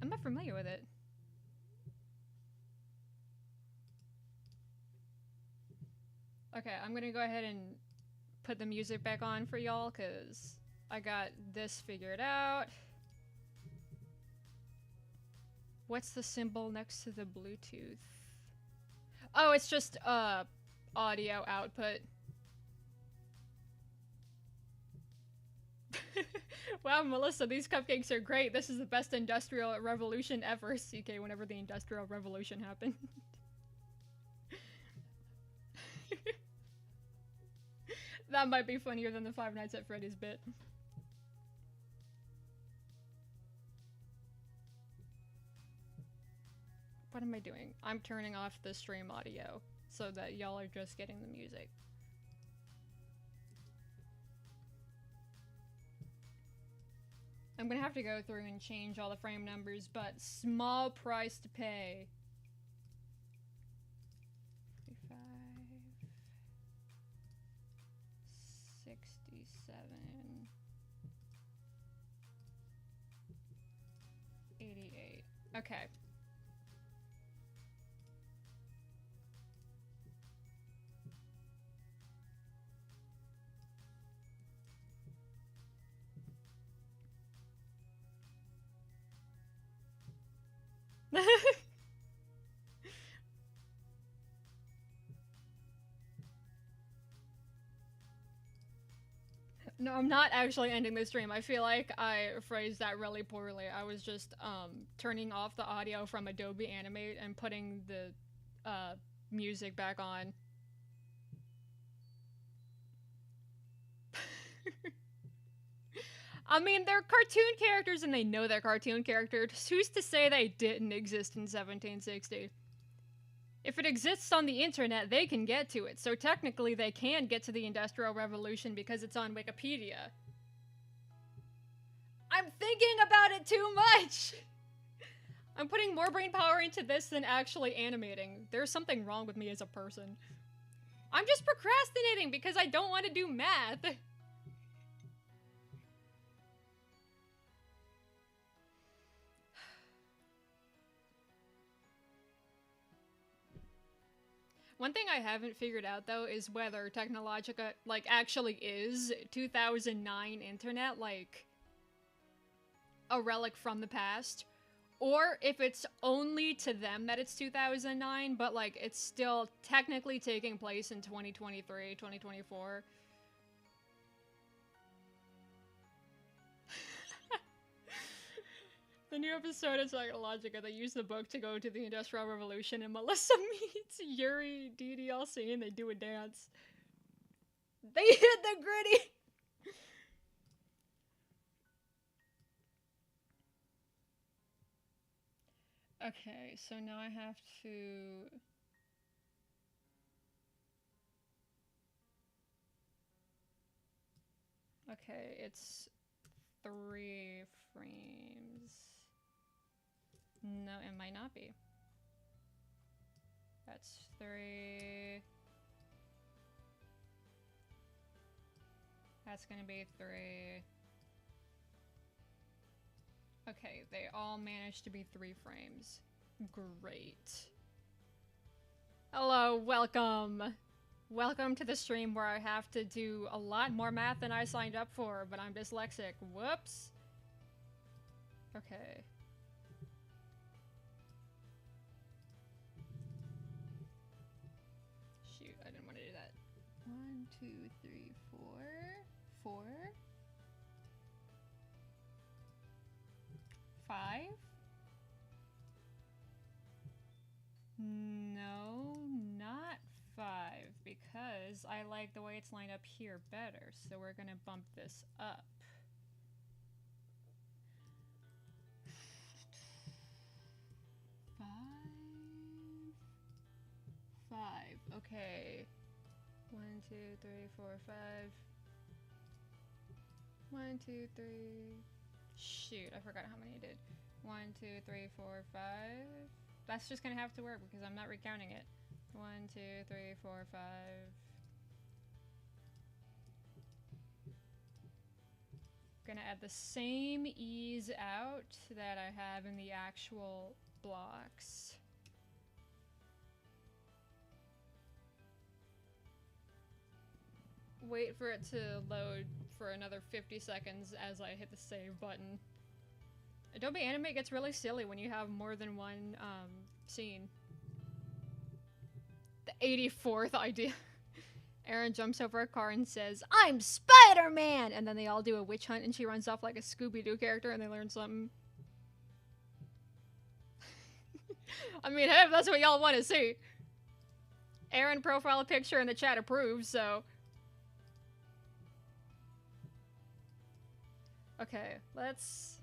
I'm not familiar with it. Okay, I'm gonna go ahead and put the music back on for y'all, because I got this figured out. What's the symbol next to the Bluetooth? Oh, it's just audio output. Wow, Melissa, these cupcakes are great. This is the best industrial revolution ever. CK, whenever the industrial revolution happened. That might be funnier than the Five Nights at Freddy's bit. What am I doing? I'm turning off the stream audio so that y'all are just getting the music. I'm gonna have to go through and change all the frame numbers, but small price to pay. 45, 67, 88. Okay. No, I'm not actually ending the stream. I feel like I phrased that really poorly. I was just turning off the audio from Adobe Animate and putting the music back on. I mean, they're cartoon characters and they know they're cartoon characters. Who's to say they didn't exist in 1760? If it exists on the internet, they can get to it. So technically, they can get to the Industrial Revolution because it's on Wikipedia. I'm thinking about it too much! I'm putting more brain power into this than actually animating. There's something wrong with me as a person. I'm just procrastinating because I don't want to do math. One thing I haven't figured out, though, is whether Technologica, like, actually is 2009 internet, like, a relic from the past, or if it's only to them that it's 2009, but, like, it's still technically taking place in 2023, 2024. The new episode of Technologica, they use the book to go to the Industrial Revolution, and Melissa meets Yuri DDLC and they do a dance. They hit the gritty! Okay, so now I have to... Okay, it's 3 frames. No, it might not be. That's 3. That's gonna be 3. Okay, they all managed to be 3 frames. Great. Hello, welcome. Welcome to the stream where I have to do a lot more math than I signed up for, but I'm dyslexic. Whoops. Okay. Shoot, I didn't want to do that. 1, 2, 3, 4. 4. 5? No, not 5, because I like the way it's lined up here better, so we're gonna bump this up. 5. 5. Okay. 1, 2, 3, 4, 5. 1, 2, 3. Shoot, I forgot how many I did. 1, 2, 3, 4, 5. That's just gonna have to work because I'm not recounting it. 1, 2, 3, 4, 5. Gonna add the same ease out that I have in the actual blocks. Wait for it to load for another 50 seconds as I hit the save button. Adobe Animate gets really silly when you have more than one scene. The 84th idea. Aaron jumps over a car and says, "I'm Spider-Man!" And then they all do a witch hunt and she runs off like a Scooby-Doo character and they learn something. I mean, hey, if that's what y'all want to see. Aaron profile picture in the chat approves, so... Okay, let's...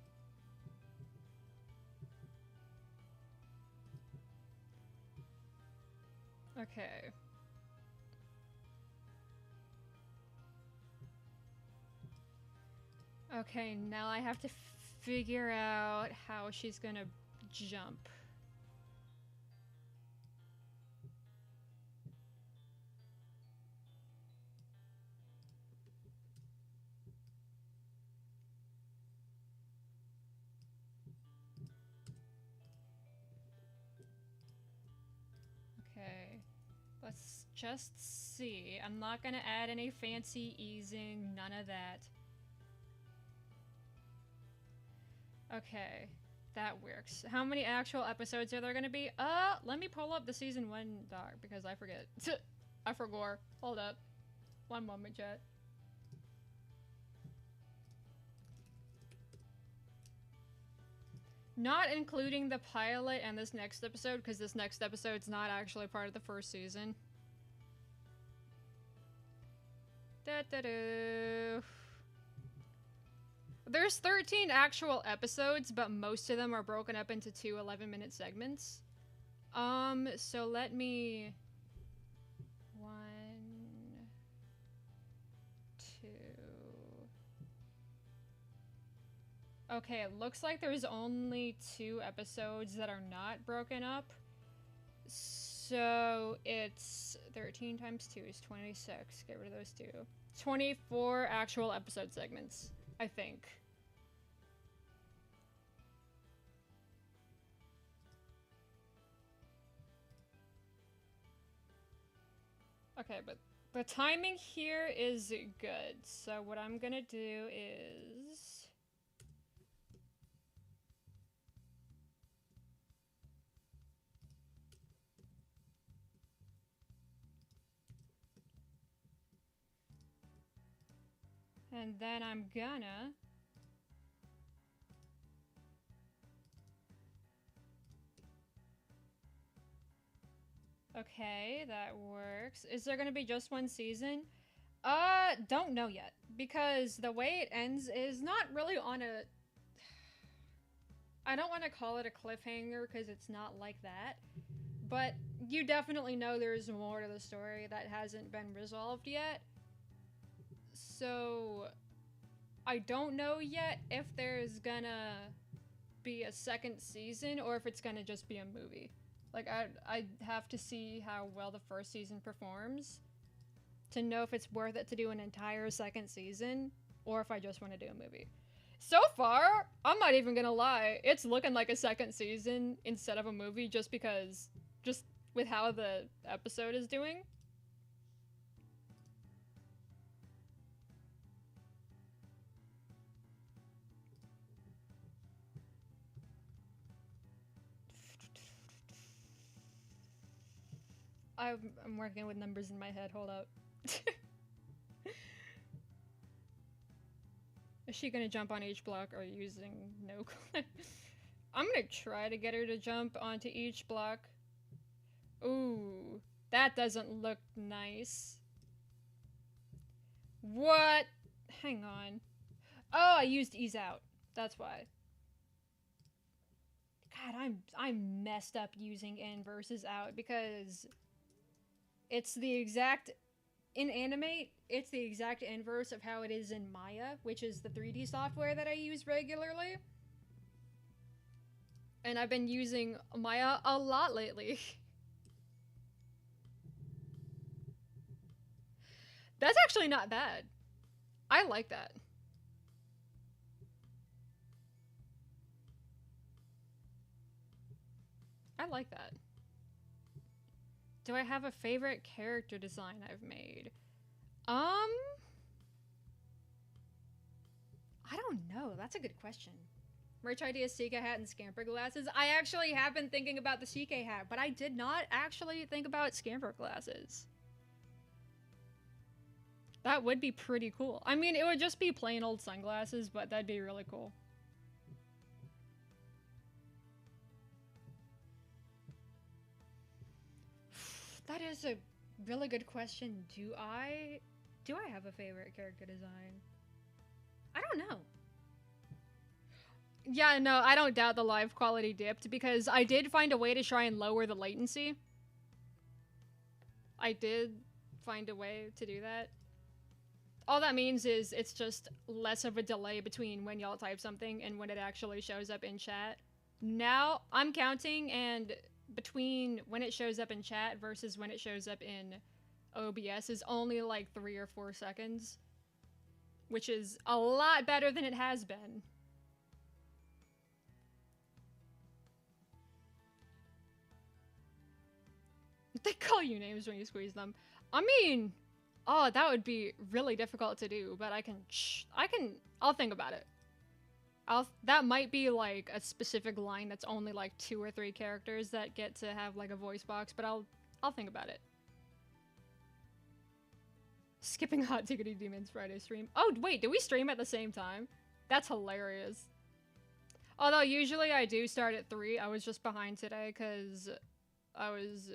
Okay. Okay, now I have to figure out how she's gonna jump. Okay, let's just see. I'm not gonna add any fancy easing, none of that. Okay, that works. How many actual episodes are there gonna be? Let me pull up the season 1 doc because I forget. I forgot. Hold up. One moment, chat. Not including the pilot and this next episode, because this next episode's not actually part of the first season. Da-da-do. There's 13 actual episodes, but most of them are broken up into two 11-minute segments. So let me... 1, 2... Okay, it looks like there's only 2 episodes that are not broken up. So it's 13 times 2 is 26. Get rid of those 2. 24 actual episode segments, I think. Okay, but the timing here is good. So what I'm gonna do is... And then I'm gonna... Okay, that works. Is there gonna be just one season? Don't know yet. Because the way it ends is not really on a... I don't want to call it a cliffhanger because it's not like that. But you definitely know there's more to the story that hasn't been resolved yet. So, I don't know yet if there's gonna be a second season or if it's gonna just be a movie. Like, I'd have to see how well the first season performs to know if it's worth it to do an entire second season or if I just want to do a movie. So far, I'm not even gonna lie, it's looking like a second season instead of a movie just because, just with how the episode is doing. I'm working with numbers in my head, hold up. Is she gonna jump on each block or using no clip? I'm gonna try to get her to jump onto each block. Ooh, that doesn't look nice. What? Hang on. Oh, I used ease out. That's why. God, I'm messed up using in versus out because it's the exact... In Animate, it's the exact inverse of how it is in Maya, which is the 3D software that I use regularly. And I've been using Maya a lot lately. That's actually not bad. I like that. I like that. Do I have a favorite character design I've made? I don't know. That's a good question. Merch idea, Sika hat, and scamper glasses. I actually have been thinking about the Sika hat, but I did not actually think about scamper glasses. That would be pretty cool. I mean, it would just be plain old sunglasses, but that'd be really cool. That is a really good question. Do I have a favorite character design? I don't know. Yeah, no, I don't doubt the live quality dipped because I did find a way to try and lower the latency. I did find a way to do that. All that means is it's just less of a delay between when y'all type something and when it actually shows up in chat. Now, I'm counting, and between when it shows up in chat versus when it shows up in OBS is only like 3 or 4 seconds, which is a lot better than it has been. They call you names when you squeeze them. I mean, oh, that would be really difficult to do, but I'll think about it. That might be like a specific line that's only like 2 or 3 characters that get to have like a voice box, but I'll think about it. Skipping Hot Tickety Demons Friday stream. Oh, wait, did we stream at the same time? That's hilarious. Although usually I do start at 3. I was just behind today because I was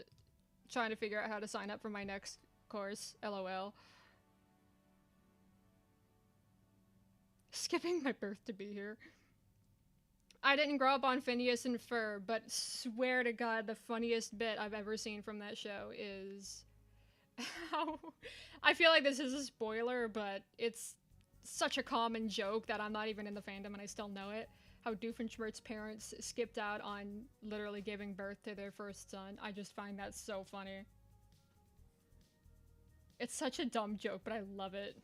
trying to figure out how to sign up for my next course. LOL. Skipping my birth to be here. I didn't grow up on Phineas and Ferb, but swear to God, the funniest bit I've ever seen from that show is how... I feel like this is a spoiler, but it's such a common joke that I'm not even in the fandom and I still know it. How Doofenshmirtz's parents skipped out on literally giving birth to their first son. I just find that so funny. It's such a dumb joke, but I love it.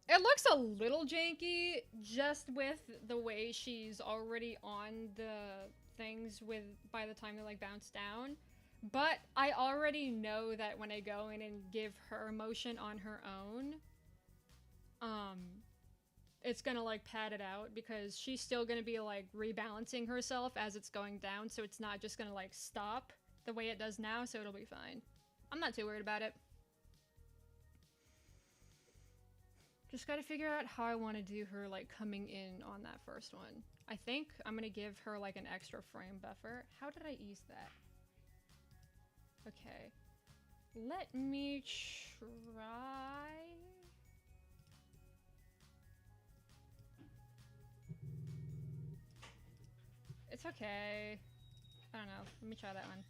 It looks a little janky just with the way she's already on the things with by the time they like bounce down. But I already know that when I go in and give her emotion on her own, it's gonna like pad it out because she's still gonna be like rebalancing herself as it's going down, so it's not just gonna like stop the way it does now, so it'll be fine. I'm not too worried about it. Just gotta figure out how I want to do her like coming in on that first one. I think I'm gonna give her like an extra frame buffer. How did I ease that? Okay. Let me try... It's okay. I don't know. Let me try that one.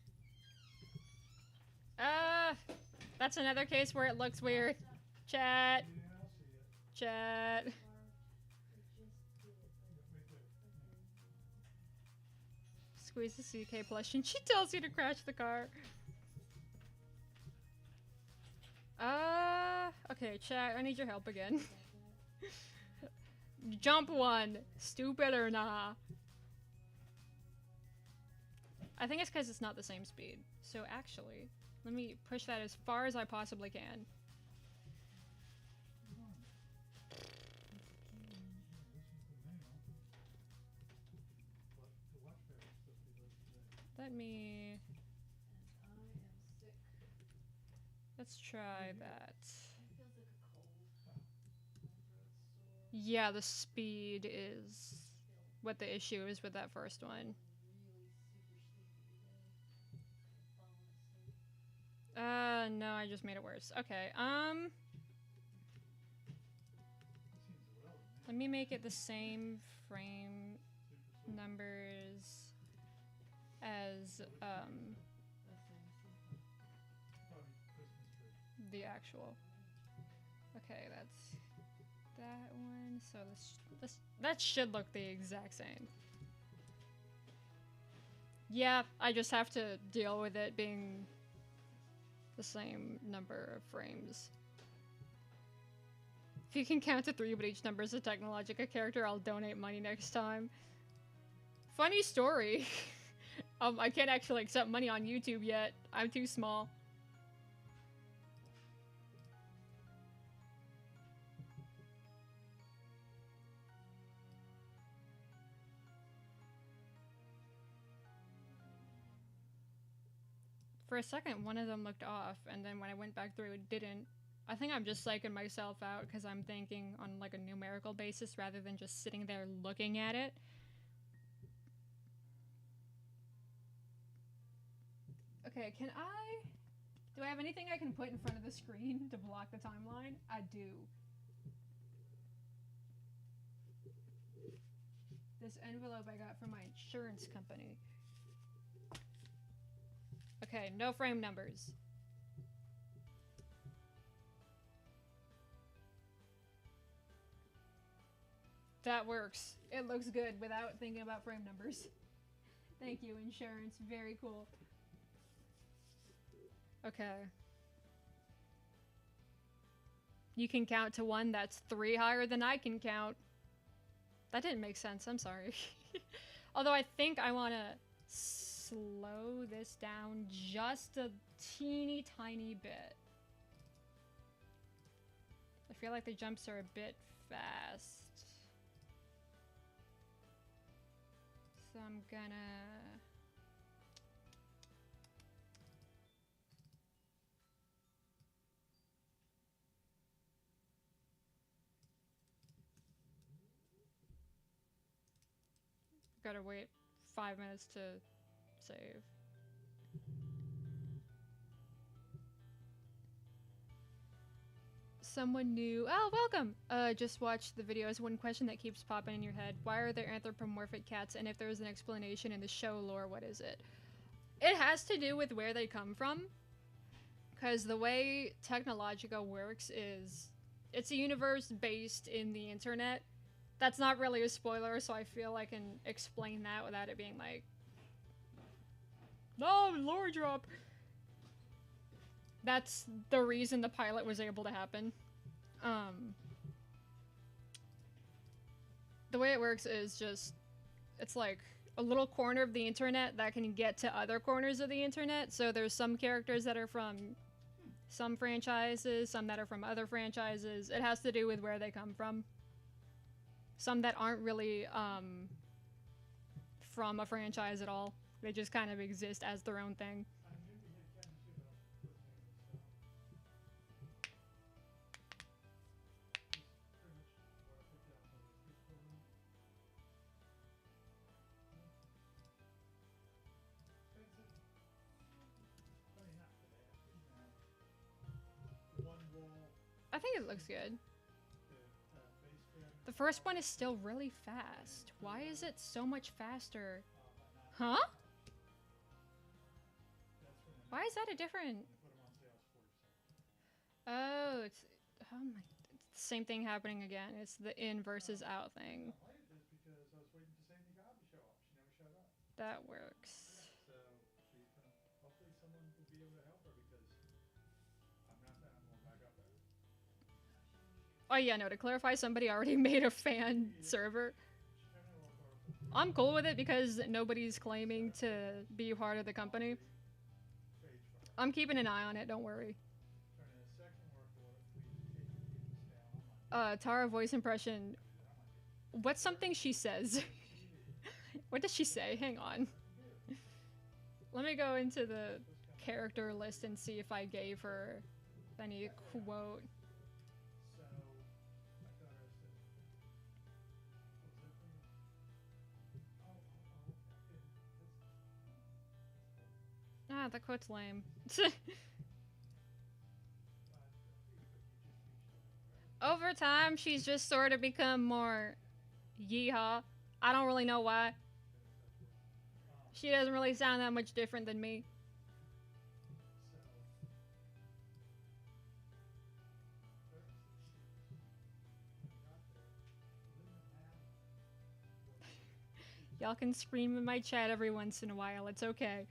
That's another case where it looks weird. Chat. Chat. Squeeze the CK plush and she tells you to crash the car. Okay, chat, I need your help again. Jump 1. Stupid or nah? I think it's because it's not the same speed. So actually, let me push that as far as I possibly can. Let me... Let's try that. Yeah, the speed is what the issue is with that first one. No, I just made it worse. Okay, let me make it the same frame numbers as, the actual. Okay, that's that one. So this that should look the exact same. Yeah, I just have to deal with it being the same number of frames. If you can count to 3 but each number is a Technologica character, I'll donate money next time. Funny story. I can't actually accept money on YouTube yet. I'm too small. For a second, one of them looked off, and then when I went back through, it didn't. I think I'm just psyching myself out because I'm thinking on like a numerical basis rather than just sitting there looking at it. Okay, do I have anything I can put in front of the screen to block the timeline? I do. This envelope I got from my insurance company. Okay, no frame numbers. That works. It looks good without thinking about frame numbers. Thank you, insurance. Very cool. Okay. You can count to 1. That's 3 higher than I can count. That didn't make sense. I'm sorry. Although I think I want to slow this down just a teeny tiny bit. I feel like the jumps are a bit fast. So I'm gonna... Gotta wait 5 minutes to save. Someone new. Oh, welcome! Just watched the video. As one question that keeps popping in your head. Why are there anthropomorphic cats? And if there is an explanation in the show lore, what is it? It has to do with where they come from. Because the way Technologica works is... It's a universe based in the internet. That's not really a spoiler, so I feel I can explain that without it being like... No, lore drop! That's the reason the pilot was able to happen. The way it works is just... It's like a little corner of the internet that can get to other corners of the internet. So there's some characters that are from some franchises, some that are from other franchises. It has to do with where they come from. Some that aren't really from a franchise at all. They just kind of exist as their own thing. I think it looks good. The first one is still really fast. Why is it so much faster? Huh? Why is that a different... Oh, it's... Oh my... It's the same thing happening again. It's the in versus out thing. That works. Oh yeah, no, to clarify, somebody already made a fan server. I'm cool with it because nobody's claiming to be part of the company. I'm keeping an eye on it, don't worry. Tara voice impression. What's something she says? What does she say? Hang on. Let me go into the character list and see if I gave her any quote. Ah, that quote's lame. Over time, she's just sort of become more yeehaw. I don't really know why. She doesn't really sound that much different than me. Y'all can scream in my chat every once in a while, it's okay.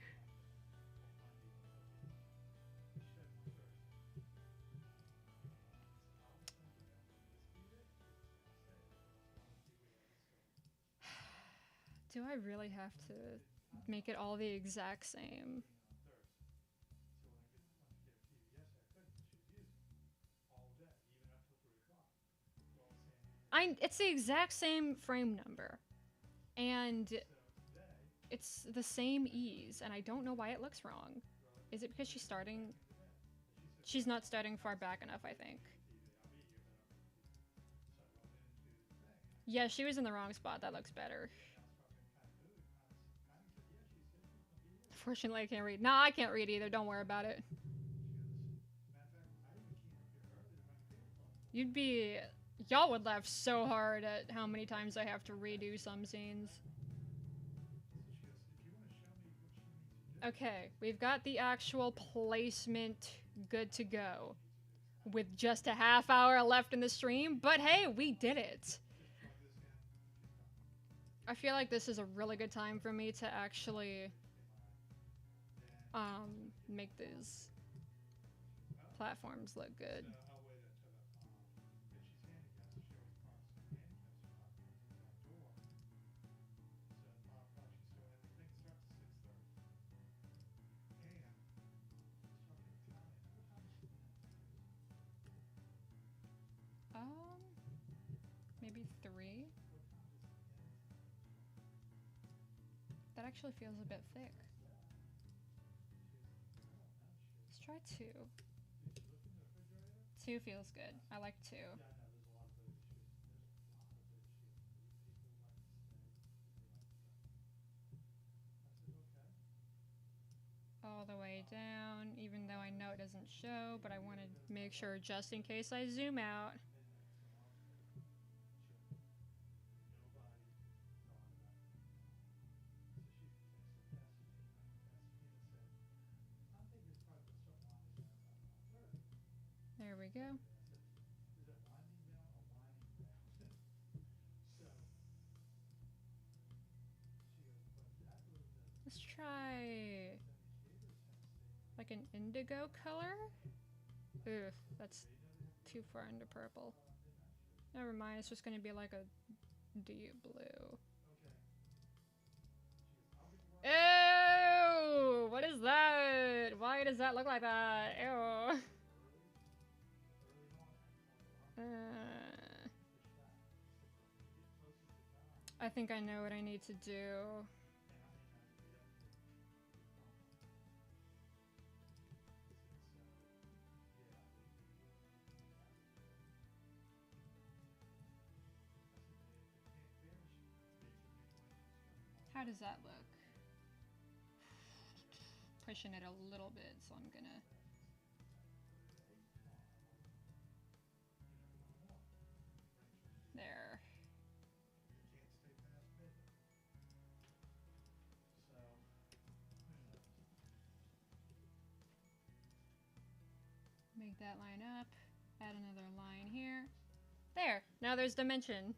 Do I really have to make it all the exact same? It's the exact same frame number. And it's the same ease, and I don't know why it looks wrong. Is it because she's starting? She's not starting far back enough, I think. Yeah, she was in the wrong spot. That looks better. Fortunately, I can't read. No, I can't read either. Don't worry about it. You'd be... Y'all would laugh so hard at how many times I have to redo some scenes. Okay, we've got the actual placement good to go. With just a half hour left in the stream, but hey, we did it! I feel like this is a really good time for me to actually make these platforms look good. Maybe 3? That actually feels a bit thick. Let's try 2. 2 feels good. I like 2. way down, even though I know it doesn't show, but I want to make sure just in case I zoom out. There we go. Let's try like an indigo color. Ugh, that's too far into purple. Never mind, it's just gonna be like a deep blue. Ew! What is that? Why does that look like that? Ew. I think I know what I need to do. How does that look? Pushing it a little bit, so I'm gonna... There. Make that line up. Add another line here. There! Now there's dimension.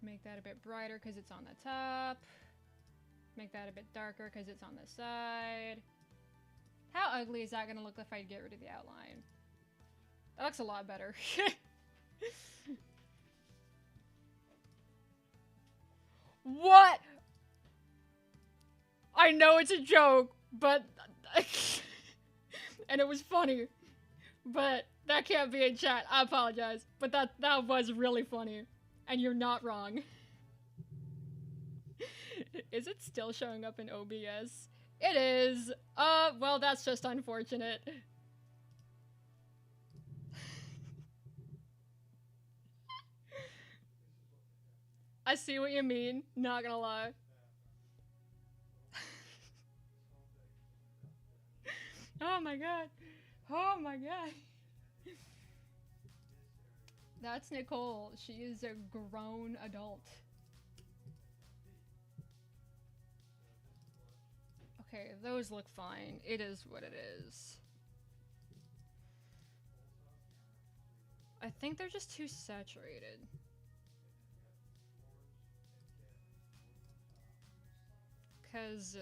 Make that a bit brighter because it's on the top. Make that a bit darker because it's on the side. How ugly is that going to look if I get rid of the outline? That looks a lot better. What? I know it's a joke, but... and it was funny. But that can't be in chat. I apologize. But that was really funny. And you're not wrong. Is it still showing up in OBS? It is. Well, that's just unfortunate. I see what you mean. Not gonna lie. Oh my god. Oh my god. That's Nicole. She is a grown adult. Okay, those look fine. It is what it is. I think they're just too saturated. Because...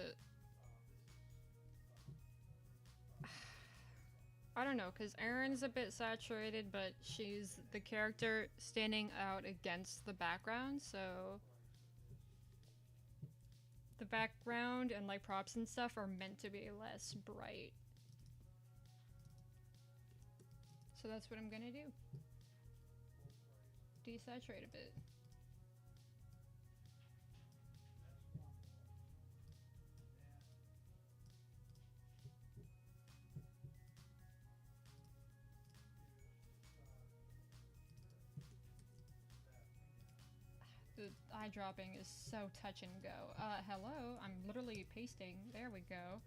I don't know, because Erin's a bit saturated, but she's the character standing out against the background, so... The background and like props and stuff are meant to be less bright. So that's what I'm gonna do. Desaturate a bit. The eye dropping is so touch and go. Hello? I'm literally pasting. There we go.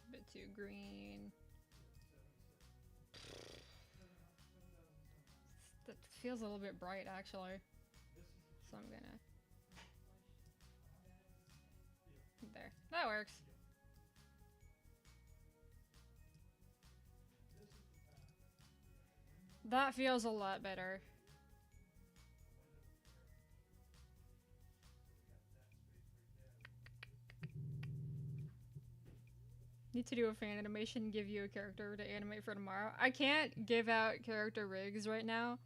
A bit too green. That feels a little bit bright, actually. So I'm gonna... There. That works. That feels a lot better. Need to do a fan animation and give you a character to animate for tomorrow. I can't give out character rigs right now.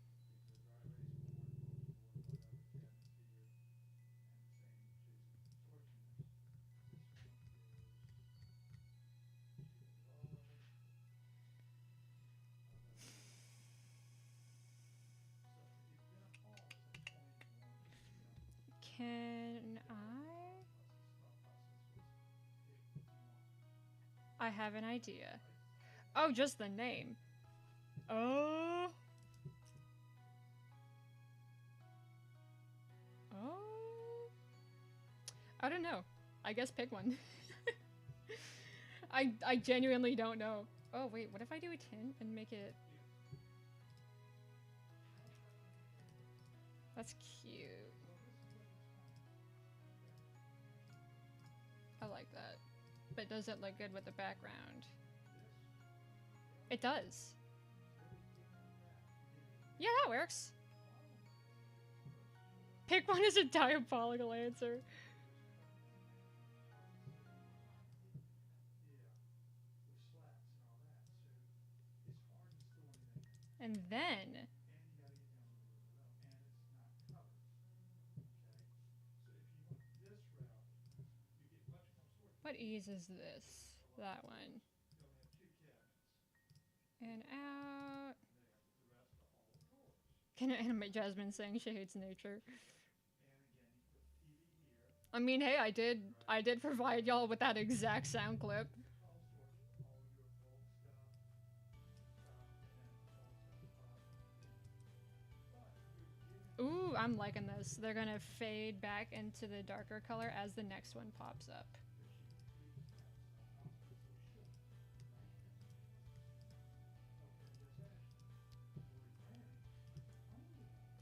I have an idea. Oh, just the name. Oh. Oh. I don't know. I guess pick one. I genuinely don't know. Oh, wait, what if I do a tint and make it... That's cute. I like that. But does it look good with the background? It does. Yeah, that works. Pick one is a diabolical answer. And then... What ease is this? That one. And out. Can I animate Jasmine saying she hates nature? I mean, hey, I did provide y'all with that exact sound clip. Ooh, I'm liking this. They're gonna fade back into the darker color as the next one pops up.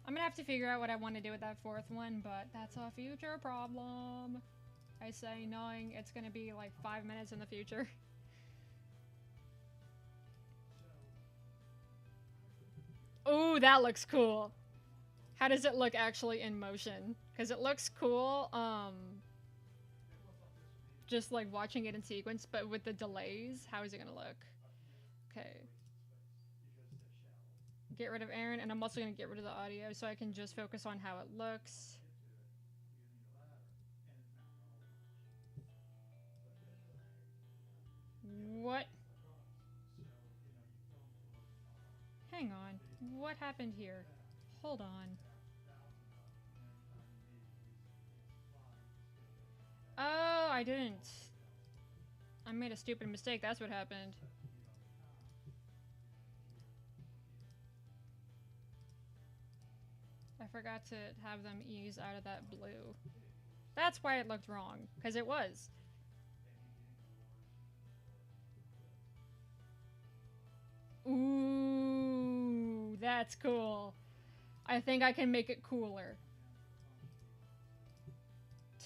I'm gonna have to figure out what I want to do with that fourth one, but that's a future problem. I say knowing it's gonna be like 5 minutes in the future. Ooh, that looks cool. How does it look actually in motion? Because it looks cool, just like watching it in sequence, but with the delays, how is it gonna look? Okay. Get rid of Aaron, and I'm also gonna get rid of the audio so I can just focus on how it looks. What? Hang on. What happened here? Hold on. Oh, I didn't. I made a stupid mistake. That's what happened. I forgot to have them ease out of that blue. That's why it looked wrong, because it was. Ooh, that's cool. I think I can make it cooler.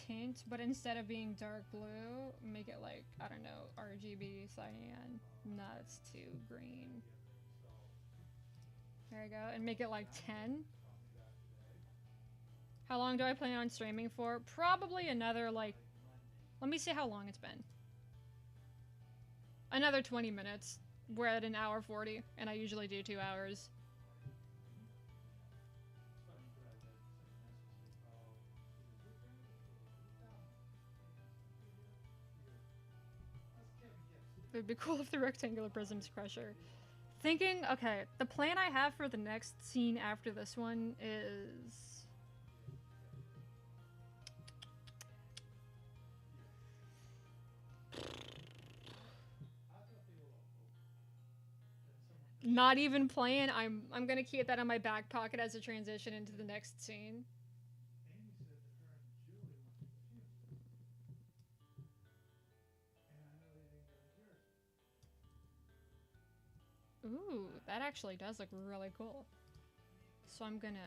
Tint, but instead of being dark blue, make it like, I don't know, RGB cyan. No, it's too green. There we go, and make it like 10. How long do I plan on streaming for? Probably another, like, let me see how long it's been. Another 20 minutes. We're at an hour 40, and I usually do 2 hours. It would be cool if the rectangular prism's crusher. Thinking, okay, the plan I have for the next scene after this one is... Not even playing. I'm gonna keep that in my back pocket as a transition into the next scene. Ooh, that actually does look really cool. So I'm gonna...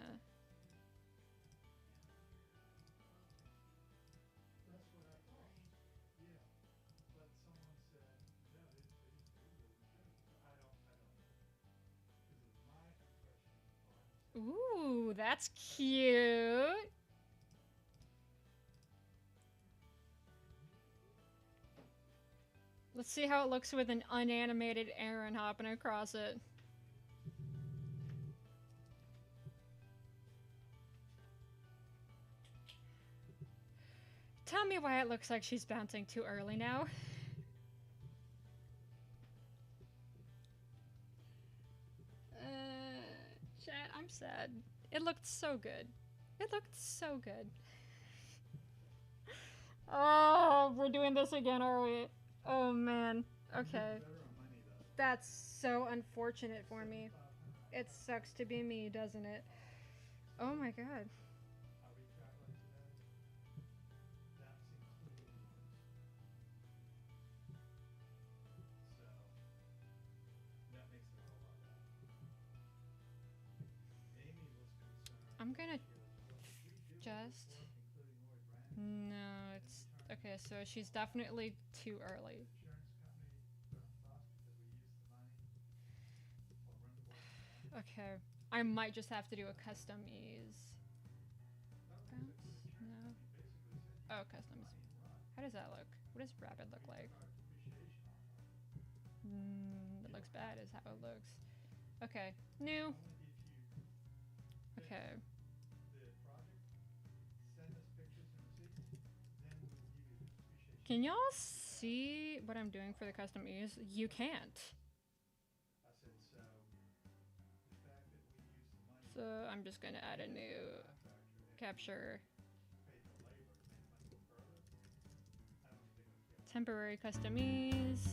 Ooh, that's cute. Let's see how it looks with an unanimated Aaron hopping across it. Tell me why it looks like she's bouncing too early now. Chat, I'm sad. It looked so good. It looked so good. Oh, we're doing this again, are we? Oh, man. Okay. That's so unfortunate for me. It sucks to be me, doesn't it? Oh my god. I'm gonna just... No, it's... Okay, so she's definitely too early. Okay. I might just have to do a custom ease. Bounce? No. Oh, customs. How does that look? What does rapid look like? It looks bad is how it looks. Okay. New. Okay. Can y'all see what I'm doing for the custom ease? You can't. So I'm just gonna add a new capture. Temporary custom ease.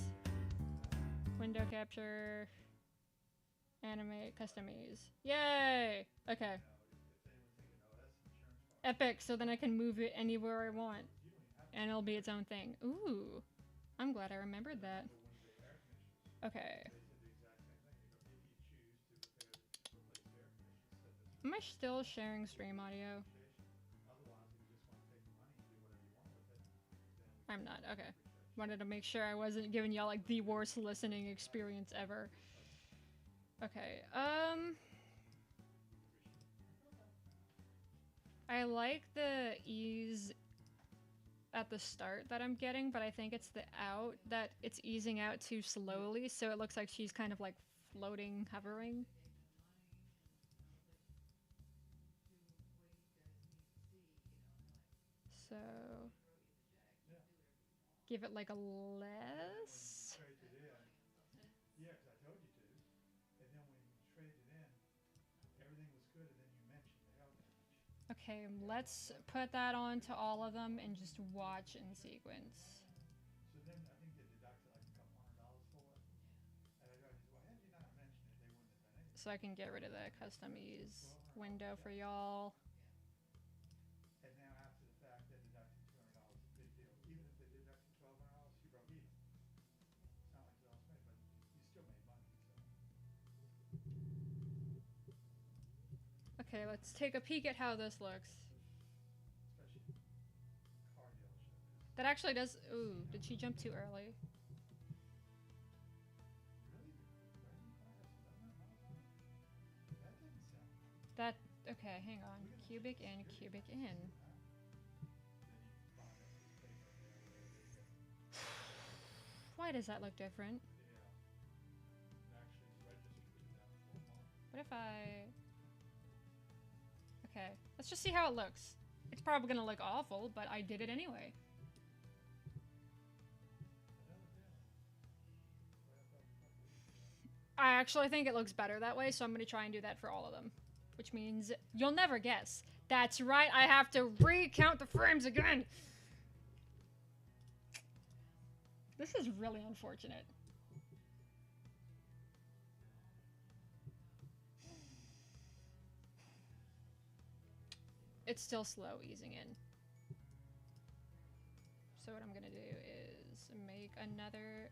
Window capture. Animate custom ease. Yay! Okay. Epic, so then I can move it anywhere I want. And it'll be its own thing. Ooh. I'm glad I remembered that. Okay. Am I still sharing stream audio? I'm not. Okay. Wanted to make sure I wasn't giving y'all like the worst listening experience ever. Okay. I like the ease at the start that I'm getting, but I think it's the out that it's easing out too slowly, so it looks like she's kind of like floating, hovering. So give it like a less. Okay, let's put that on to all of them and just watch in sequence. So I can get rid of the custom ease window for y'all. Okay, let's take a peek at how this looks. That actually does... Ooh, did she jump too early? That... Okay, hang on. Cubic in, cubic in. Why does that look different? What if I... Okay, let's just see how it looks. It's probably gonna look awful, but I did it anyway. I actually think it looks better that way, so I'm gonna try and do that for all of them. Which means you'll never guess. That's right, I have to recount the frames again! This is really unfortunate. It's still slow easing in. So what I'm gonna do is make another...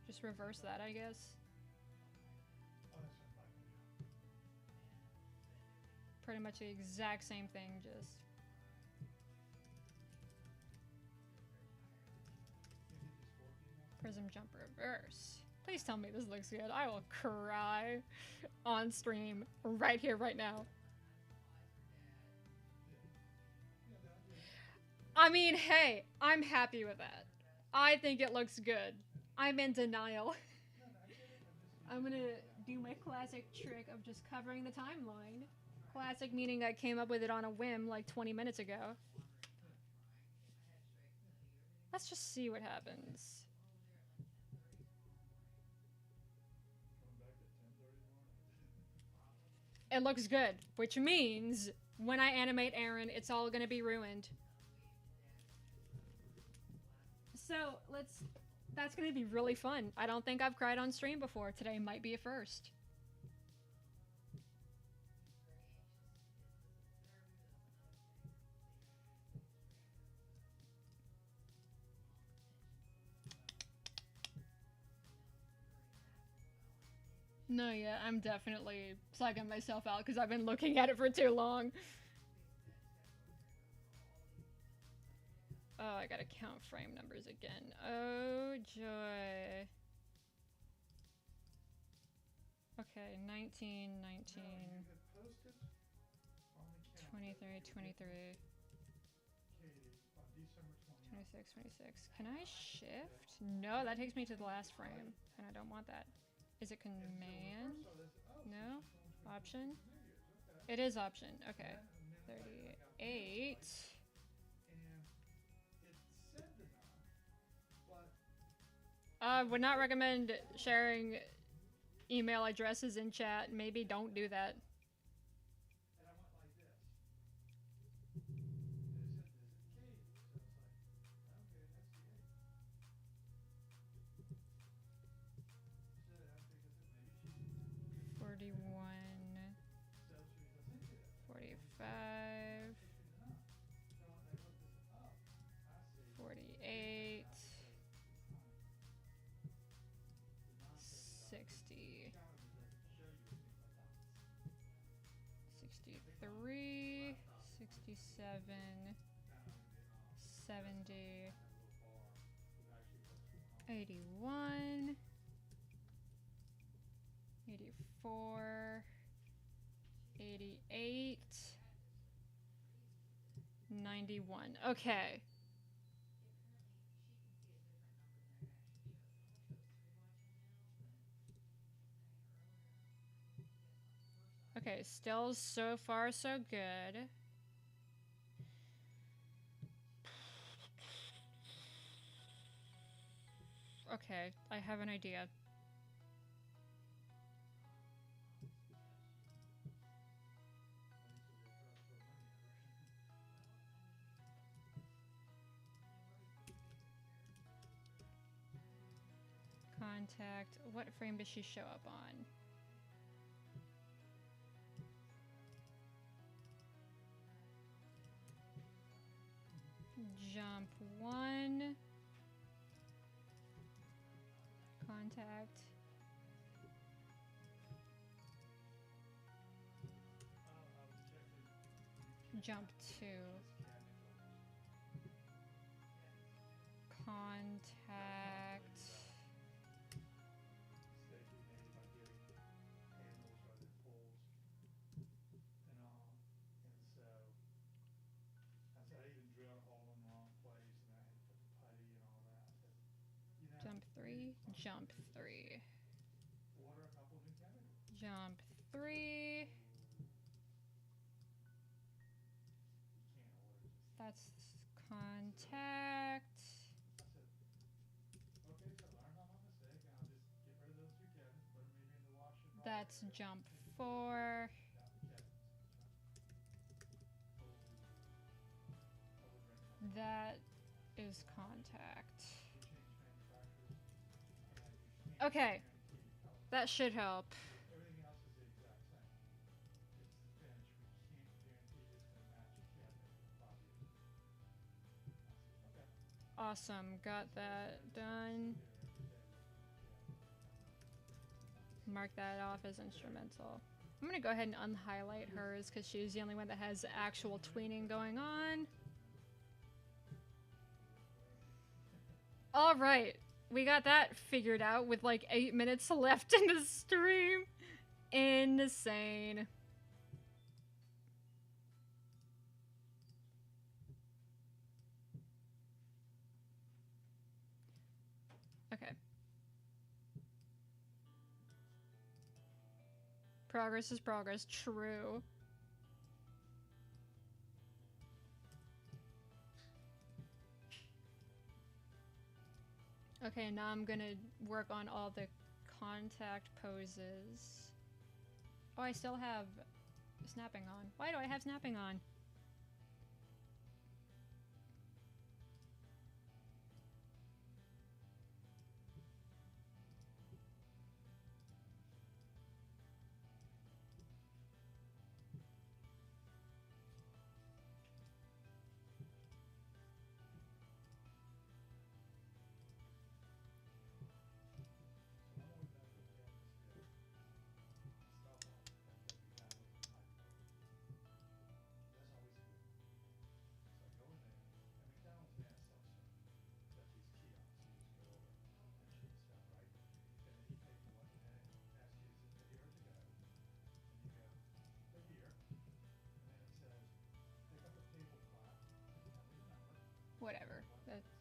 Just reverse that, I guess. Pretty much the exact same thing, just... Prism jump reverse. Please tell me this looks good. I will cry on stream right here, right now. I mean, hey, I'm happy with that. I think it looks good. I'm in denial. I'm gonna do my classic trick of just covering the timeline. Classic meaning I came up with it on a whim like 20 minutes ago. Let's just see what happens. It looks good, which means when I animate Aaron, it's all gonna be ruined. So let's That's gonna be really fun. I don't think I've cried on stream before. Today might be a first. No, yeah, I'm definitely psyching myself out because I've been looking at it for too long. Oh, I gotta count frame numbers again. Oh, joy. Okay, 19, 19, 23, 23, 26, 26. Can I shift? No, that takes me to the last frame, and I don't want that. Is it command? No? Option? It is option. Okay. 38. Would not recommend sharing email addresses in chat. Maybe don't do that. $41, $45, $48, $60, $63, $67, $70, $81, $84, $88, $91. Okay. Okay, still so far so good. Okay, I have an idea. Contact. What frame does she show up on? Jump 1. Contact. Jump 2. Contact. Jump 3. Jump 3. Jump 3. That's contact. That's jump 4. That is contact. Okay. That should help. Awesome. Got that done. Mark that off as instrumental. I'm gonna go ahead and unhighlight hers because she's the only one that has actual tweening going on. Alright, we got that figured out with like 8 minutes left in the stream. Insane. Okay. Progress is progress, true. Okay, now I'm gonna work on all the contact poses. Oh, I still have snapping on. Why do I have snapping on?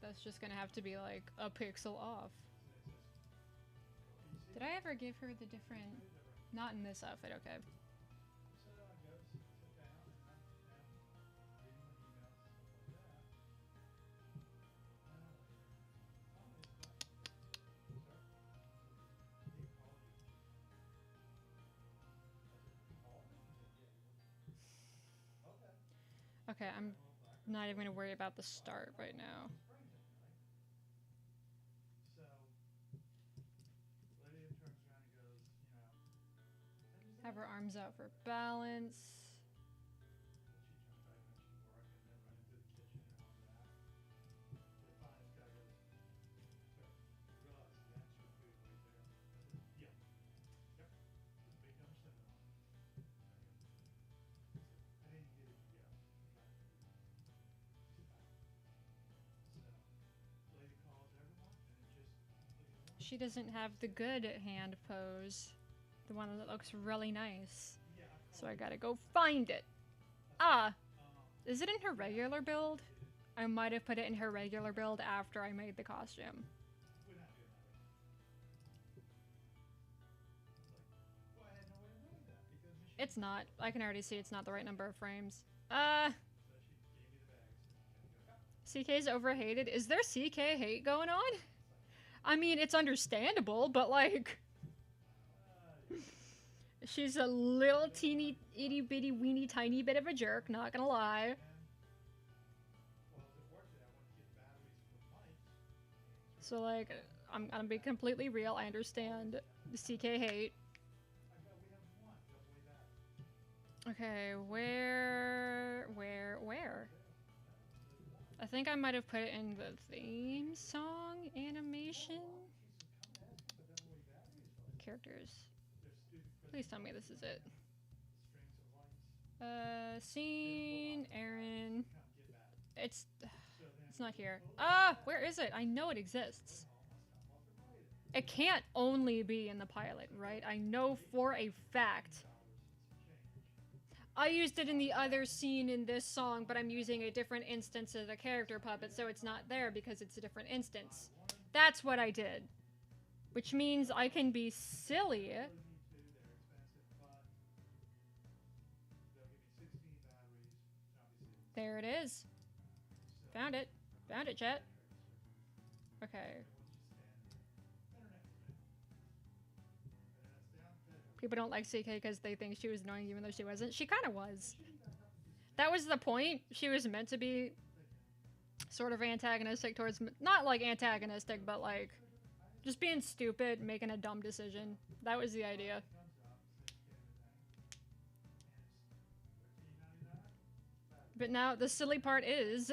That's just gonna have to be like a pixel off. Did I ever give her the different... Not in this outfit, okay. Okay, I'm not even gonna worry about the start right now. Have her arms out for balance. She doesn't have the good hand pose. The one that looks really nice. So I gotta go find it. Ah! Is it in her regular build? I might have put it in her regular build after I made the costume. It's not. I can already see it's not the right number of frames. CK's overhated. Is there CK hate going on? I mean, it's understandable, but like... She's a little teeny, itty bitty, weeny, tiny bit of a jerk, not gonna lie. So like, I'm gonna be completely real, I understand the CK hate. Okay, where? I think I might have put it in the theme song animation. Characters. Please tell me this is it. Scene, Aaron. It's not here. Ah, where is it? I know it exists. It can't only be in the pilot, right? I know for a fact. I used it in the other scene in this song, but I'm using a different instance of the character puppet, so it's not there because it's a different instance. That's what I did. Which means I can be silly. There it is. Found it. Found it, chat. Okay. People don't like CK because they think she was annoying even though she wasn't. She kind of was. That was the point. She was meant to be sort of antagonistic towards... Not like antagonistic, but like... Just being stupid, making a dumb decision. That was the idea. But now the silly part is...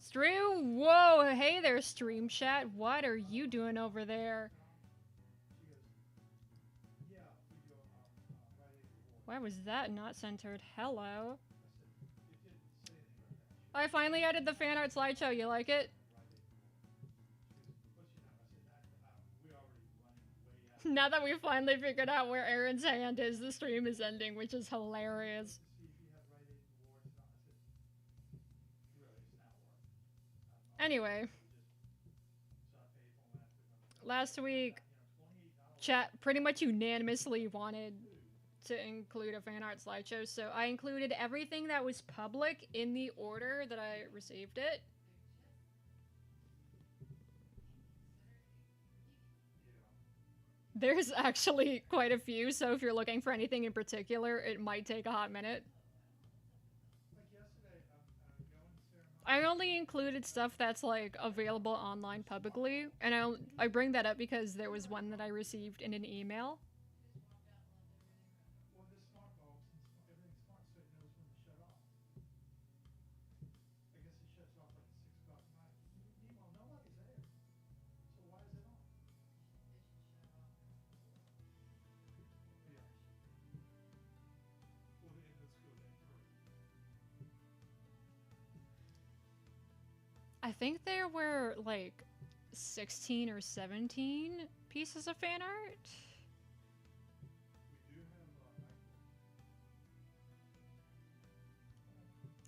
Stream? Whoa, hey there, stream chat. What are you doing over there? Why was that not centered? Hello. I finally added the fan art slideshow. You like it? Now that we finally figured out where Aaron's hand is, the stream is ending, which is hilarious. Anyway. Last week, chat pretty much unanimously wanted to include a fan art slideshow, so I included everything that was public in the order that I received it. There's actually quite a few, so if you're looking for anything in particular, it might take a hot minute. I only included stuff that's like available online publicly, and I bring that up because there was one that I received in an email. I think there were like 16 or 17 pieces of fan art.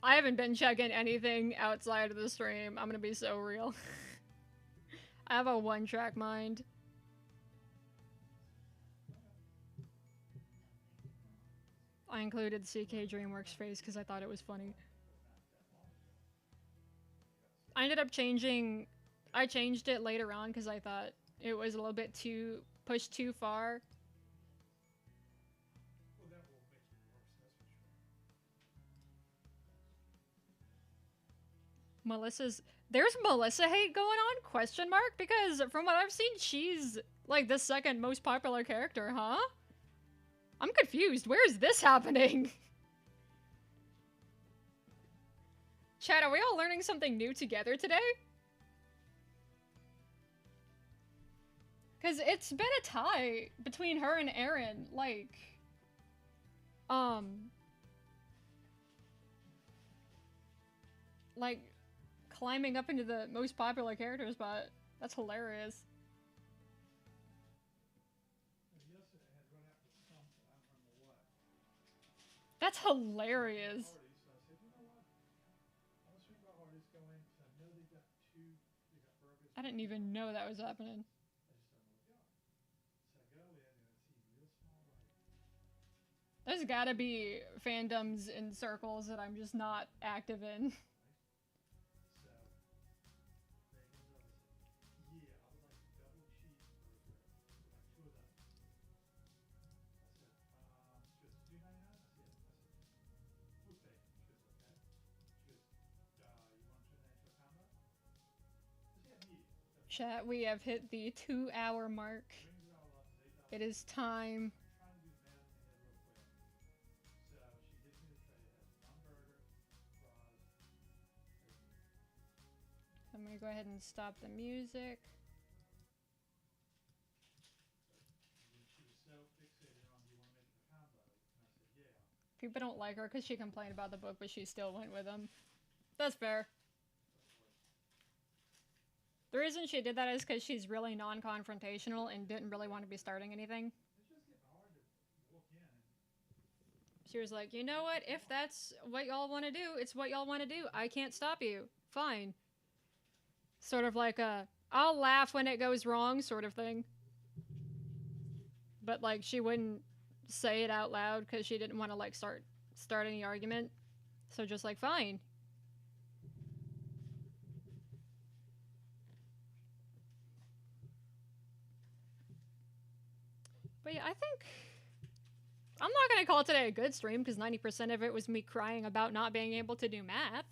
I haven't been checking anything outside of the stream. I'm gonna be so real. I have a one-track mind. I included CK DreamWorks face because I thought it was funny. I ended up changing... I changed it later on because I thought it was a little bit too... pushed too far. Melissa's... There's Melissa hate going on? Question mark? Because from what I've seen, she's like the second most popular character, huh? I'm confused. Where is this happening? Chat, are we all learning something new together today? Because it's been a tie between her and Aaron, like... Like, climbing up into the most popular character spot. That's hilarious. That's hilarious. I didn't even know that was happening. There's gotta be fandoms in circles that I'm just not active in. Chat, we have hit the 2-hour mark. It is time. I'm gonna go ahead and stop the music. People don't like her because she complained about the book, but she still went with him. That's fair. The reason she did that is because she's really non-confrontational and didn't really want to be starting anything. She was like, you know what? If that's what y'all want to do, it's what y'all want to do. I can't stop you. Fine. Sort of like a, I'll laugh when it goes wrong sort of thing. But like, she wouldn't say it out loud because she didn't want to like start any argument. So just like, fine. But yeah, I think I'm not going to call today a good stream because 90% of it was me crying about not being able to do math.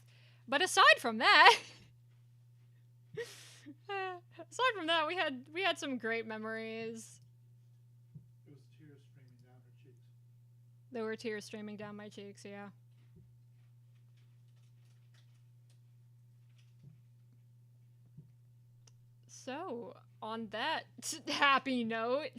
But aside from that, we had some great memories. It was tears streaming down her cheeks. There were tears streaming down my cheeks, yeah. So, on that happy note,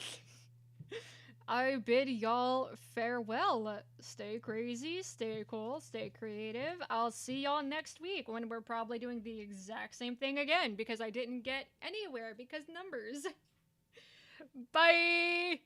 I bid y'all farewell. Stay crazy, stay cool, stay creative. I'll see y'all next week when we're probably doing the exact same thing again because I didn't get anywhere because numbers. Bye!